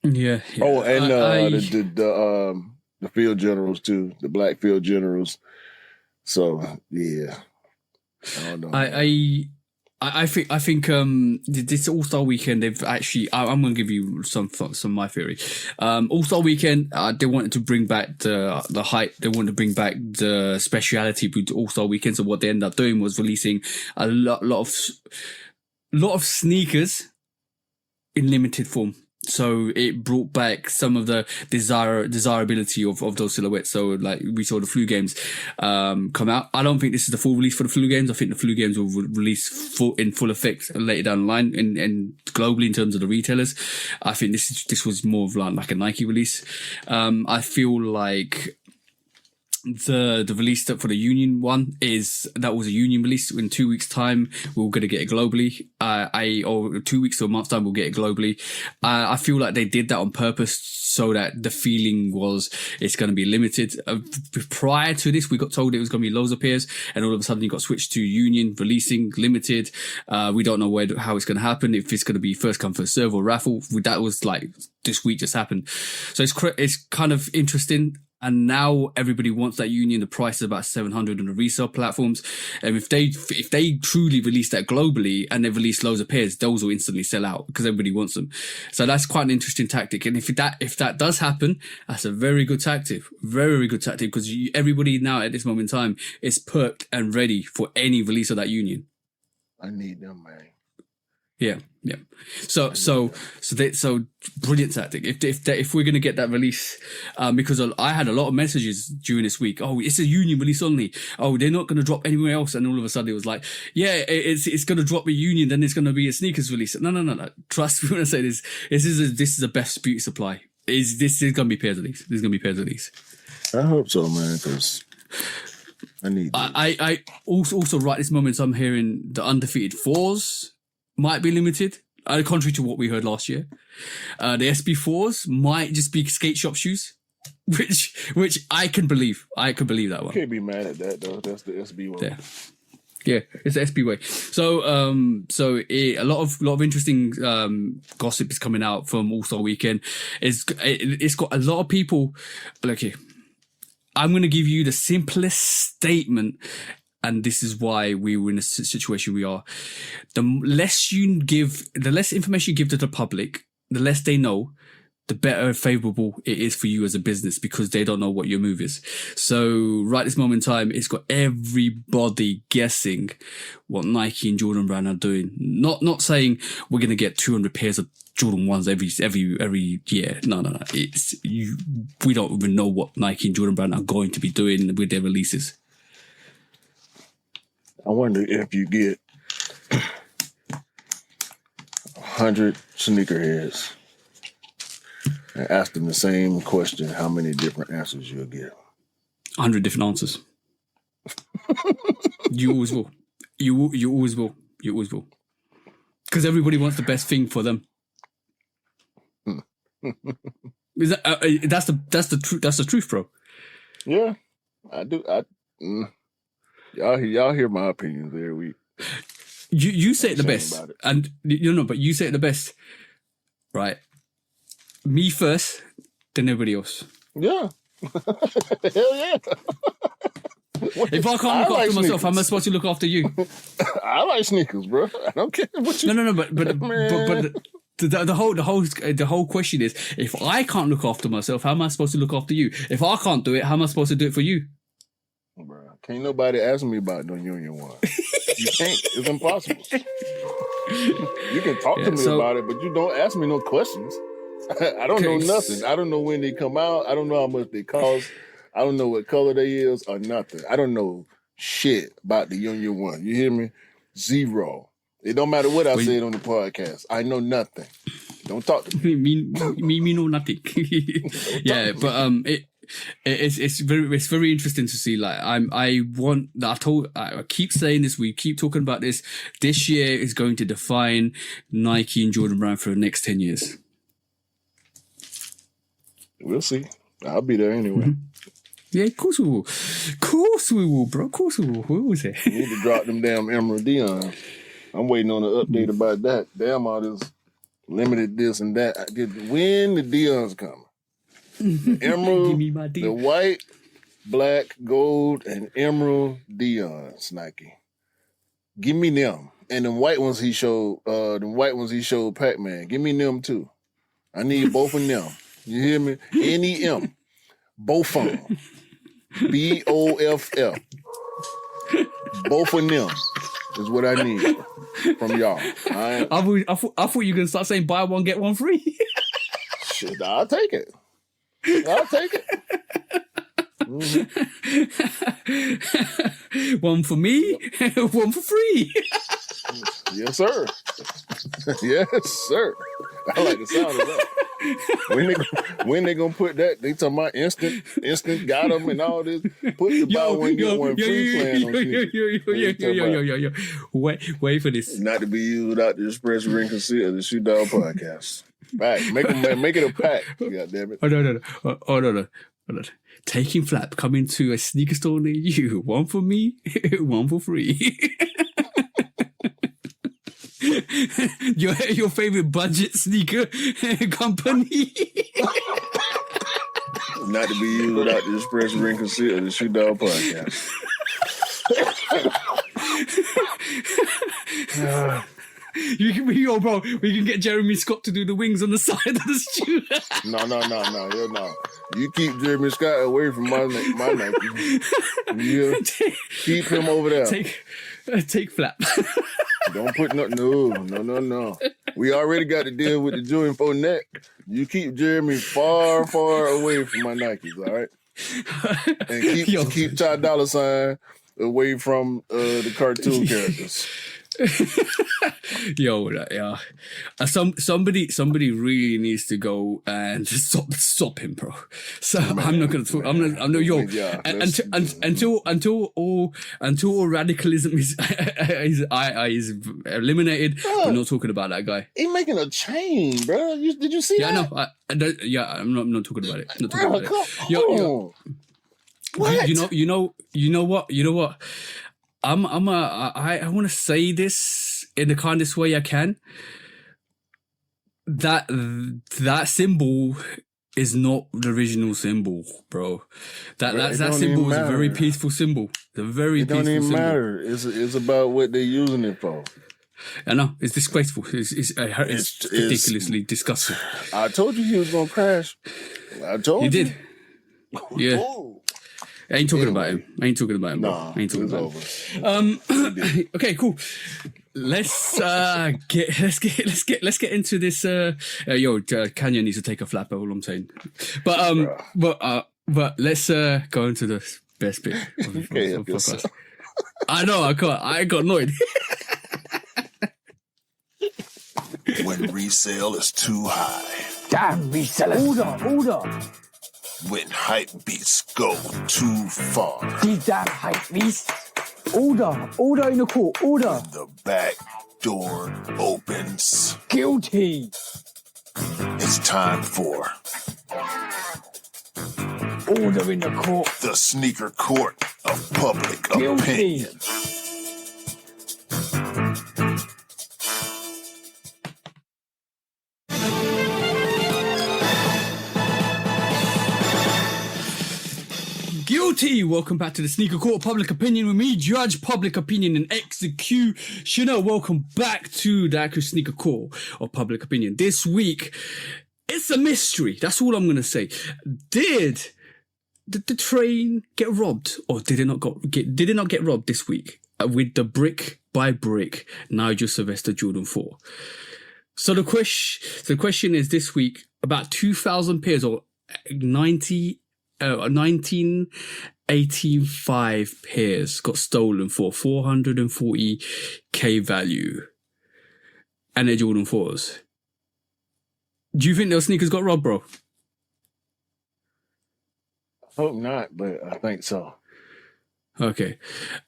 Yeah. Oh, and the field generals too, the black field generals. So yeah, I don't know. I think this All-Star Weekend, they've actually, I'm going to give you some my theory. All-Star Weekend, they wanted to bring back the hype. They wanted to bring back the speciality with All-Star Weekend. So what they ended up doing was releasing a lot of sneakers in limited form. So it brought back some of the desirability of those silhouettes. So like we saw the flu games come out. I don't think this is the full release for the flu games. I think the flu games will release in full effect later down the line and globally in terms of the retailers. I think this was more of like a Nike release. I feel like the release for the Union one that was a Union release. In 2 weeks' time, we're going to get it globally. Or 2 weeks or a month's time, we'll get it globally. I feel like they did that on purpose so that the feeling was it's going to be limited. Prior to this, we got told it was going to be loads of pairs, and all of a sudden it got switched to Union releasing limited. We don't know how it's going to happen. If it's going to be first come first serve or raffle. That was like this week just happened. So it's kind of interesting. And now everybody wants that Union. The price is about $700 on the resale platforms. And if they truly release that globally and they release loads of pairs, those will instantly sell out because everybody wants them. So that's quite an interesting tactic. And if that does happen, that's a very good tactic. Very, very good tactic, because everybody now at this moment in time is perked and ready for any release of that Union. I need them, man. Yeah. So brilliant tactic. If we're gonna get that release, because I had a lot of messages during this week. Oh, it's a Union release only. Oh, they're not gonna drop anywhere else. And all of a sudden it was like, yeah, it's gonna drop a Union, then it's gonna be a sneakers release. No. Trust me when I say this. This is the best beauty supply. This is gonna be pairs of these. This is gonna be pairs of these. I hope so, man. Because I need. I also right this moment I'm hearing the undefeated 4s might be limited, contrary to what we heard last year. The SB4s might just be skate shop shoes, which I can believe. I can believe that one. Can't be mad at that though. That's the SB one. Yeah, it's the SB way. So a lot of interesting gossip is coming out from All-Star Weekend. It's got a lot of people. Look here, I'm going to give you the simplest statement. And this is why we were in the situation we are. The less information you give to the public, the less they know, the better favorable it is for you as a business because they don't know what your move is. So right this moment in time, it's got everybody guessing what Nike and Jordan Brand are doing. Not saying we're going to get 200 pairs of Jordan 1s every year. No. We don't even know what Nike and Jordan Brand are going to be doing with their releases. I wonder if you get 100 sneakerheads and ask them the same question, how many different answers you'll get? 100 different answers. You always will. You always will. You always will. Because everybody wants the best thing for them. Is that, that's the truth, bro. Yeah, I do. Y'all hear my opinions every week. You say it the best, and but you say it the best, right? Me first, then everybody else. Yeah, hell yeah. If I can't look after myself, how am I supposed to look after you? I like sneakers, bro. I don't care what you. No. But the whole question is, if I can't look after myself, how am I supposed to look after you? If I can't do it, how am I supposed to do it for you? Bro, can't nobody ask me about no Union One. You can't. It's impossible. You can talk to me about it, but you don't ask me no questions. I don't know nothing. I don't know when they come out. I don't know how much they cost. I don't know what color they is or nothing. I don't know shit about the Union One. You hear me? Zero. It don't matter what I said on the podcast. I know nothing. Don't talk to me. me know nothing. Yeah, but it's very interesting to see. Like I keep saying this. We keep talking about this. This year is going to define Nike and Jordan Brand for the next 10 years. We'll see. I'll be there anyway. Mm-hmm. Yeah, of course we will. Of course we will, bro. Of course we will. What was it? We need to drop them damn Emerald Dion. I'm waiting on an update about that. Damn, all this limited this and that. When the Dion's coming? The emerald, the white, black, gold, and emerald Dion's Nike. Give me them. And them white ones he showed, Pac-Man. Give me them too. I need both of them. You hear me? N-E-M. Both of them. B-O-F-F. Both of them is what I need from y'all. I thought you were going to start saying buy one, get one free. Shit, I'll take it. Mm-hmm. One for me, one for free. Yes, sir. Yes, sir. I like the sound of that. When they gonna put that? They talking about instant got them and all this. Put the buy one get one free plan on. Wait for this. Not to be used without the express ring conceal the Shoot Dog podcast. Right, make it a pack. God damn it. Oh no. Taking Flap coming to a sneaker store near you. One for me, one for free. Your favorite budget sneaker company. Not to be used without the express ring conceal the Shoot Dog podcast. We can get Jeremy Scott to do the wings on the side of the studio. No. You keep Jeremy Scott away from my Nike. You keep him over there. Take Flap. Don't put no. We already got to deal with the Jordan 4 neck. You keep Jeremy far away from my Nikes, all right? And keep Ty Dolla $ign away from the cartoon characters. Somebody really needs to go and stop him, bro. So man, I'm not gonna talk. Until all radicalism is eliminated. We're not talking about that guy. He's making a chain, bro. Did you see that? I'm not talking about it. Not talking bro, about come it. on. What? You know what? I want to say this in the kindest way I can. That symbol is not the original symbol, bro. That symbol is a very peaceful symbol. It's a very peaceful symbol. It don't even matter. It's about what they're using it for. I know it's disgraceful. It's ridiculously disgusting. I told you he was gonna crash. I told you. He did. Yeah. Oh. I ain't talking about him. I ain't talking about him, bro. Nah, I ain't talking about over. him. Okay, cool. Let's get into this. Kanye needs to take a flap. All I'm saying. But let's go into the best bit of the podcast. I know I can't. I got annoyed. When resale is too high. Damn resellers. Order. When hype beats go too far. These damn hype beasts. Order in the court. Order. The back door opens. Guilty. It's time for Order in the court. the sneaker court of public Guilty. opinion. Guilty. Welcome back to the Sneaker Court of Public Opinion with me, Judge Public Opinion and Executioner. Welcome back to the actual Sneaker Court of Public Opinion. This week, it's a mystery. That's all I'm going to say. Did the train get robbed, or did it not get robbed this week with the brick by brick Nigel Sylvester Jordan 4? So the question is this week, about 2,000 pairs or 1985 pairs got stolen for 440k value, and they're Jordan 4s. Do you think those sneakers got robbed, bro? Hope not, but I think so. Okay.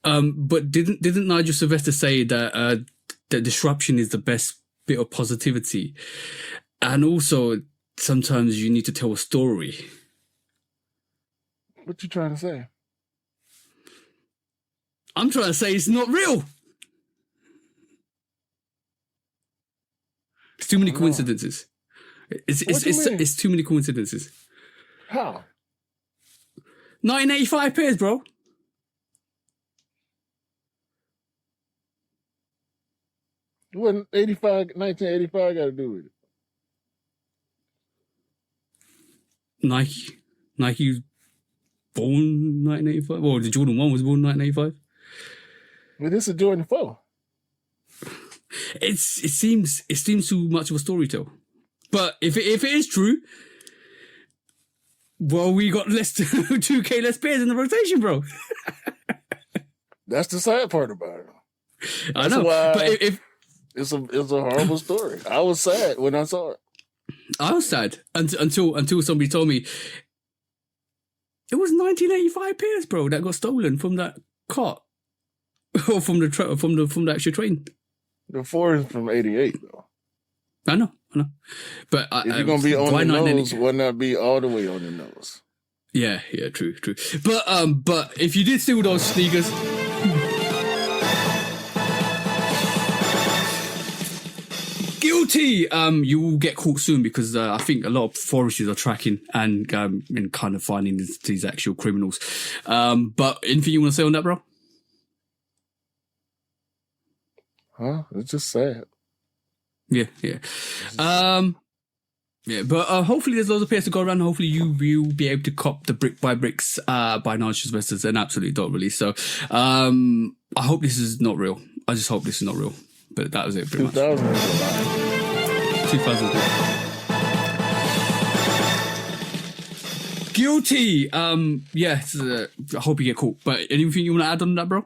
But didn't Nigel Sylvester say that that disruption is the best bit of positivity, and also sometimes you need to tell a story? What you trying to say? I'm trying to say it's not real. It's too many coincidences. It's too many coincidences. How? 1985 pairs, bro. What 1985 got to do with it? Nike was born 1985. Well, the Jordan 1 was born 1985. Well, this is Jordan 4. It seems too much of a story tell. But if it is true, well, we got 2K less pairs in the rotation, bro. That's the sad part about it. I know, but if it's a horrible story. I was sad when I saw it. I was sad until somebody told me it was 1985 pairs, bro, that got stolen from that cart or from the actual train. The 4 is from 88, though. I know. But if you're gonna be on the nose, why not be all the way on the nose? Yeah, true. But if you did steal those sneakers, guilty. You will get caught soon because I think a lot of foresters are tracking and kind of finding these actual criminals. But anything you want to say on that, bro? Huh? It's just sad. Yeah. But hopefully there's loads of pairs to go around. Hopefully you will be able to cop the brick by bricks by Nigel Sylvester and absolutely don't release. So I hope this is not real. I just hope this is not real. But that was it pretty much. 2000 is a lie. 2000. Guilty. Yes. I hope you get caught. But anything you want to add on that, bro?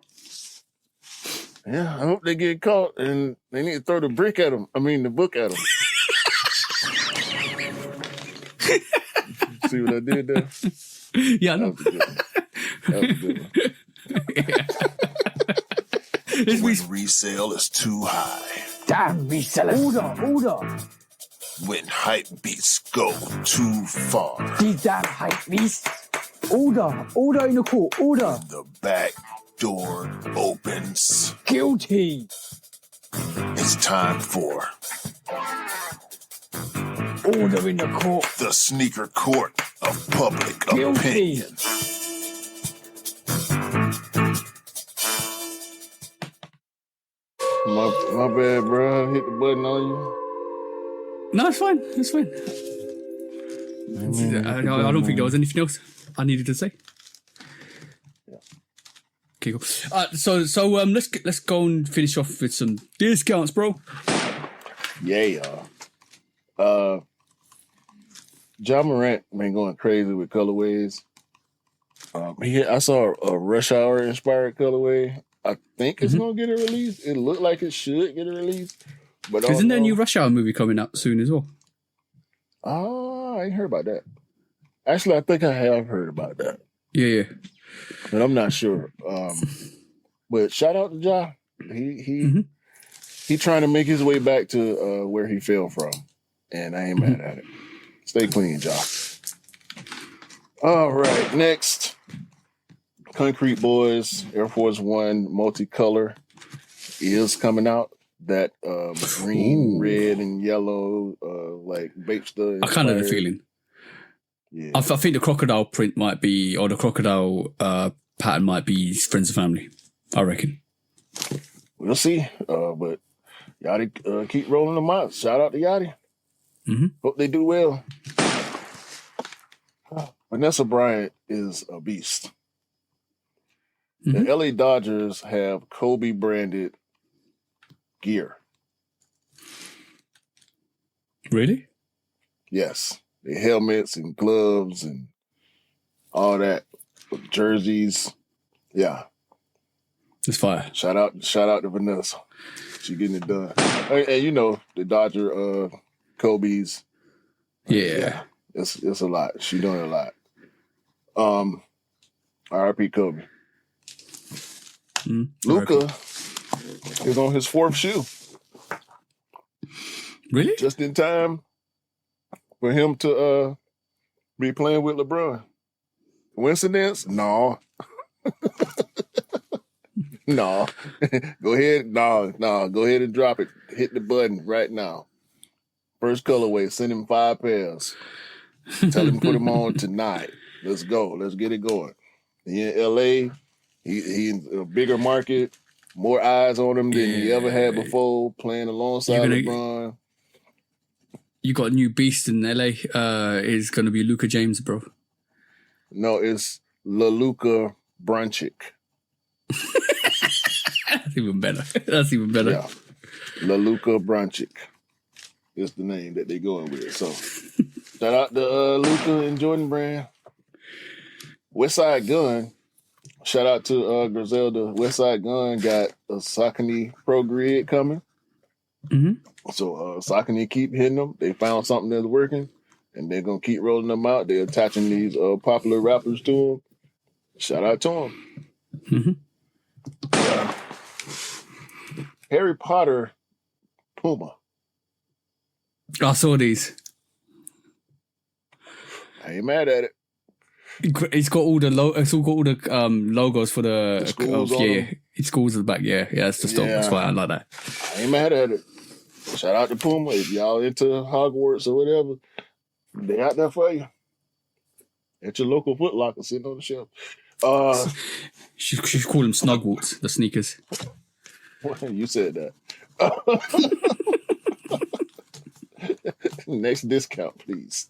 Yeah, I hope they get caught and they need to throw the book at them. See what I did there? Yeah, I know. That was a good one. When resale is too high. Damn resellers. Order. When hype beats go too far. These damn hype beasts. Order in the court. Order. The back door opens. Guilty. It's time for Order in the court. the sneaker court of public Guilty. opinion. My bad, bro. Hit the button on you. No, it's fine. It's fine. I don't think there was anything else I needed to say. Yeah. Okay, cool. Let's go and finish off with some discounts, bro. Yeah. John Morant been going crazy with colorways. I saw a Rush Hour inspired colorway. I think it's gonna get a release. It looked like it should get a release, but Isn't there a new Rush Hour movie coming out soon as well? Oh, I ain't heard about that. Actually, I think I have heard about that. Yeah. But I'm not sure. But shout out to Ja. He trying to make his way back to where he fell from, and I ain't mad at it. Stay clean, Ja. All right, next, Concrete Boys Air Force One multicolor is coming out. That green, red, and yellow, like Bapesta. I kind of have a feeling. Yeah, I think the crocodile print might be, or the crocodile pattern might be Friends and Family. I reckon. we'll see. But Yachty keep rolling them out. Shout out to Yachty. Hope they do well. Vanessa Bryant is a beast. The LA Dodgers have Kobe branded gear. Really? Yes. The helmets and gloves and all that. Jerseys. Yeah. It's fire. Shout out to Vanessa. She getting it done. And you know, the Dodger Kobe's. Yeah. It's a lot. She doing a lot. R.I.P. Kobe. Luka is on his 4th shoe. Really? Just in time for him to be playing with LeBron. Coincidence? No. No. Go ahead. No. Go ahead and drop it. Hit the button right now. First colorway. Send him 5 pairs. Tell him to put them on tonight. Let's go. Let's get it going. He in LA. He in a bigger market. More eyes on him than he ever had before. Playing alongside LeBron. You got a new beast in LA. Is going to be Luka James, bro. No, it's Luka Brunchick. That's even better. Yeah. Luka Brunchick is the name that they're going with. So, shout out to Luka and Jordan Brand. Westside Gun. Shout out to Griselda. Westside Gun got a Saucony Pro Grid coming. So Saucony keep hitting them. They found something that's working, and they're going to keep rolling them out. They're attaching these popular rappers to them. Shout out to them. Harry Potter Puma. I saw these. I ain't mad at it. It's got all the logos for the schools It's schools at the back. Yeah, it's the stuff. That's why I like that. I ain't mad at it. Shout out to Puma. If y'all into Hogwarts or whatever, they out there for you. At your local Foot Locker, sitting on the shelf. Should call them Snugwalks, the sneakers. You said that. Next discount, please.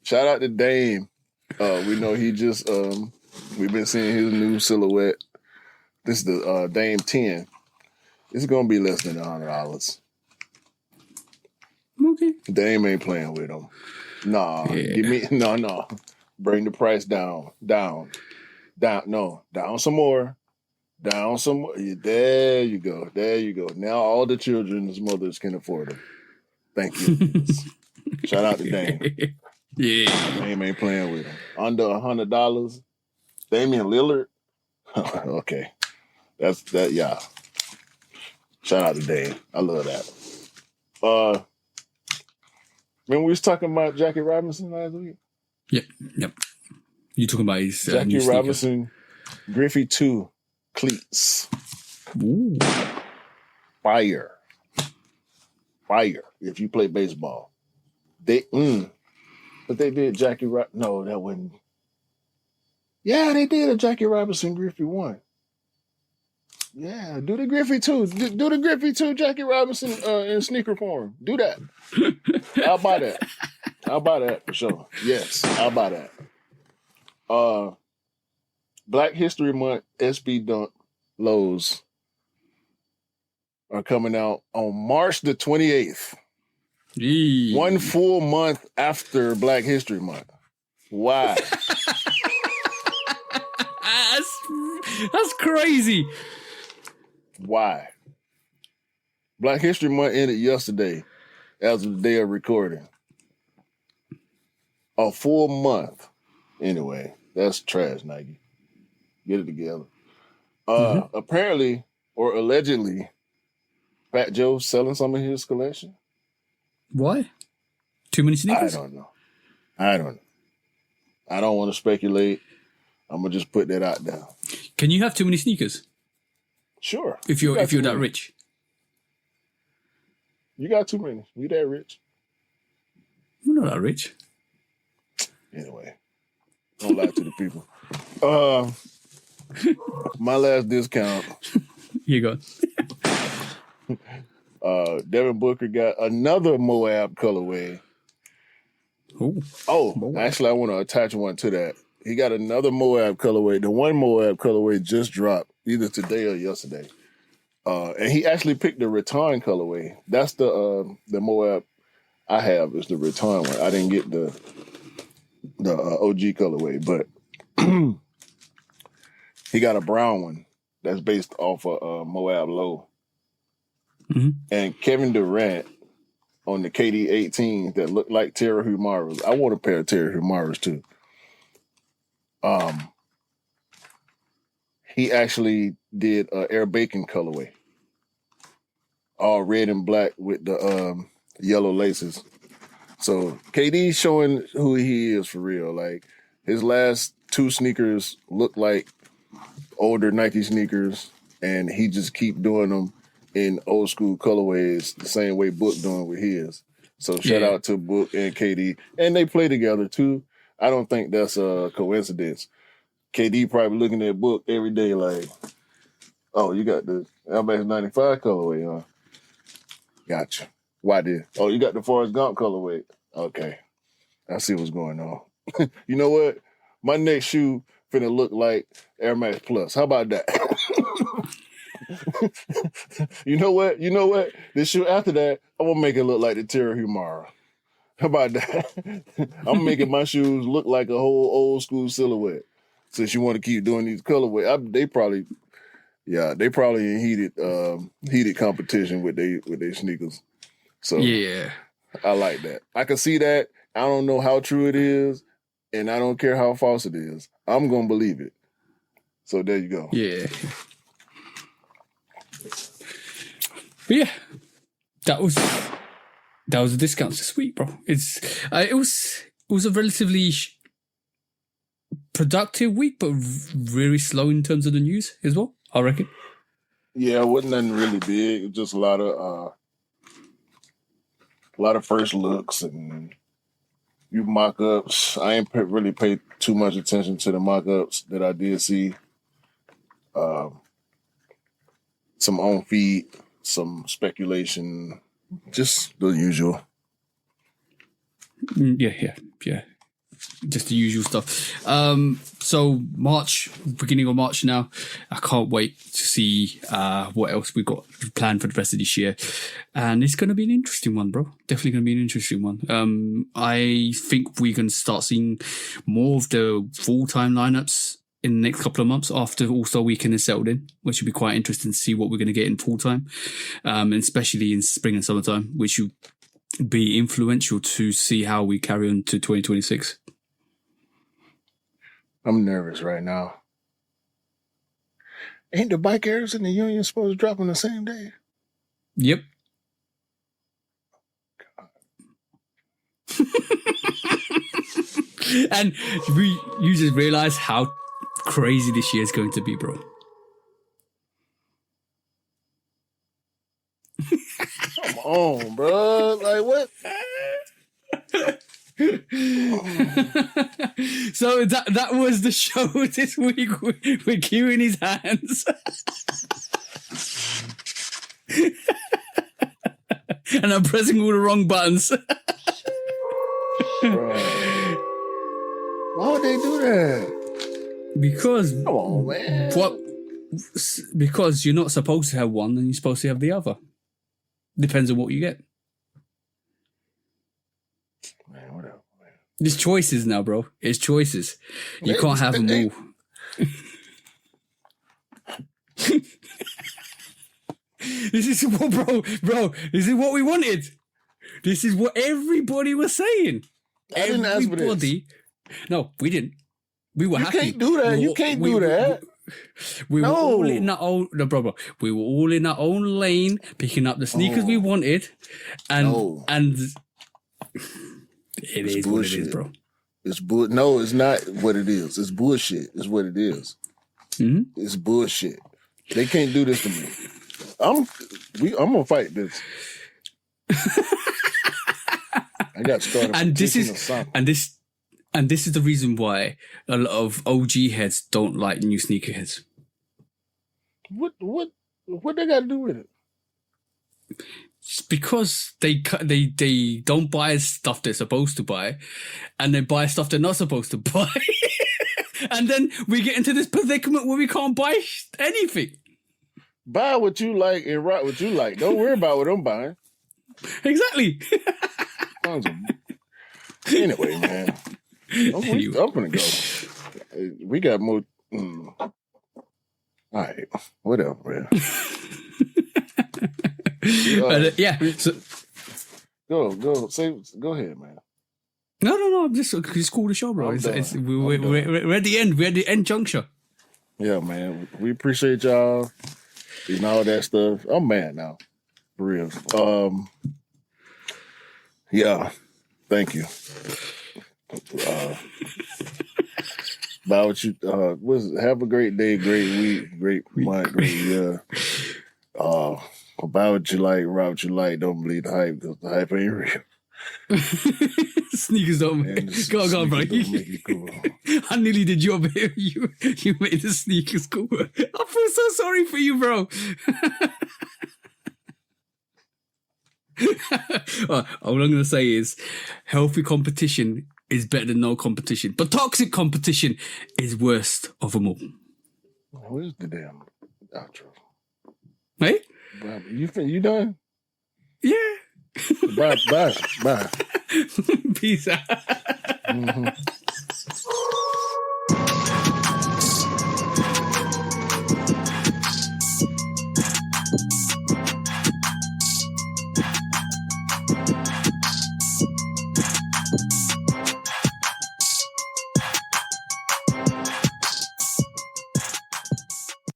Shout out to Dame. We know he just we've been seeing his new silhouette. This is the Dame 10. It's gonna be less than $100. Okay. Dame ain't playing with him. Nah, give me no. Bring the price down. No, down some more. Down some more. There you go. Now all the children's mothers can afford them. Thank you. Shout out to Dame. Dame ain't playing with him. Under $100. Damian Lillard. Okay. That's that. Yeah. Shout out to Dame. I love that. Remember we was talking about Jackie Robinson last week? Yep. You talking about his Jackie Robinson Griffey 2 cleats. Ooh. Fire. If you play baseball. But they did Jackie Robinson. No, that wasn't. Yeah, they did a Jackie Robinson Griffey 1. Yeah, do the Griffey too. Do the Griffey too, Jackie Robinson in sneaker form. Do that. I'll buy that. I'll buy that for sure. Yes, I'll buy that. Black History Month SB Dunk lows are coming out on March the 28th. Yee. 1 full month after Black History Month. Why? That's crazy. Why? Black History Month ended yesterday as of the day of recording. A full month. Anyway, that's trash, Nike. Get it together. Apparently, or allegedly, Fat Joe's selling some of his collection. Why? Too many sneakers? I don't know. I don't want to speculate. I'm gonna just put that out there. Can you have too many sneakers? Sure. If you're that rich. You got too many. You that rich. You're not that rich. Anyway. Don't lie to the people. My last discount. Here you go. Devin Booker got another Moab colorway. Ooh. Oh, Moab. Actually, I want to attach one to that. He got another Moab colorway. The one Moab colorway just dropped either today or yesterday. And he actually picked the Return colorway. That's the Moab I have is the Return one. I didn't get the OG colorway, but he got a brown one that's based off of Moab Low. Mm-hmm. And Kevin Durant on the KD 18 that looked like Terra Humaras. I want a pair of Terra Humaras too. He actually did Air Bacon colorway. All red and black with the yellow laces. So KD's showing who he is for real. Like his last two sneakers look like older Nike sneakers, and he just keep doing them in old school colorways the same way Book doing with his. So shout out to Book and KD. And they play together too. I don't think that's a coincidence. KD probably looking at Book every day like, oh, you got the Air Max 95 colorway, huh? Gotcha. Why did? Oh, you got the Forrest Gump colorway. Okay. I see what's going on. You know what? My next shoe finna look like Air Max Plus. How about that? You know what? The shoe after that, I'm gonna make it look like the Terra Humara. How about that? I'm making my shoes look like a whole old school silhouette. Since you want to keep doing these colorways, they probably in heated competition with they sneakers. So yeah, I like that. I can see that. I don't know how true it is, and I don't care how false it is. I'm gonna believe it. So there you go. Yeah. But yeah, that was the discounts this week, bro. It was a relatively productive week, but very slow in terms of the news as well, I reckon. Yeah, it wasn't nothing really big. It was just a lot of first looks and mock-ups. I ain't really paid too much attention to the mock-ups that I did see. Some on feed, some speculation, just the usual. Yeah. Just the usual stuff. So beginning of March now. I can't wait to see what else we got planned for the rest of this year. And it's going to be an interesting one, bro. Definitely going to be an interesting one. I think we can start seeing more of the full-time lineups in the next couple of months after All-Star Weekend is settled in, which would be quite interesting to see what we're going to get in full-time, and especially in spring and summertime, which will be influential to see how we carry on to 2026. I'm nervous right now. Ain't the bike errors in the union supposed to drop on the same day? Yep. And you just realize how crazy this year is going to be, bro. Come on, bro. Like, what? So that was the show this week with Q in his hands. And I'm pressing all the wrong buttons. Why would they do that? Because Come on, man. what? Because you're not supposed to have one, and you're supposed to have the other. Depends on what you get. Man, whatever, man. It's choices now, bro. It's choices. You can't have them all. This is what, bro. This is what we wanted. This is what everybody was saying. I didn't ask for this. No, we didn't. We were happy. You can't do that. You can't do that. We were all in our own, no, bro. We were all in our own lane, picking up the sneakers we wanted, and it is what it is, bro. It's No, it's not what it is. It's bullshit. It's what it is. Mm-hmm. It's bullshit. They can't do this to me. I'm gonna fight this. I got started. And this is the reason why a lot of OG heads don't like new sneakerheads. What they got to do with it? It's because they don't buy stuff they're supposed to buy, and they buy stuff they're not supposed to buy, and then we get into this predicament where we can't buy anything. Buy what you like and rock what you like. Don't worry about what I'm buying. Exactly. Anyway, man. I'm gonna go. We got more. All right, whatever, man. Yeah. So, go ahead, man. No. Just call the show, bro. We're at the end. We're at the end juncture. Yeah, man. We appreciate y'all and all that stuff. I'm mad now, for real. Yeah. Thank you. About you, have a great day, great week, great month, great year. About what you like, rock what you like. Don't believe the hype because the hype ain't real. Sneakers don't go on, bro. Don't make it cool. I nearly did your bit. You made the sneakers cool. I feel so sorry for you, bro. All I'm gonna say is, healthy competition is better than no competition, but toxic competition is worst of them all. Where's the damn outro? Hey, you done? Yeah. Bye. Peace out. Mm-hmm.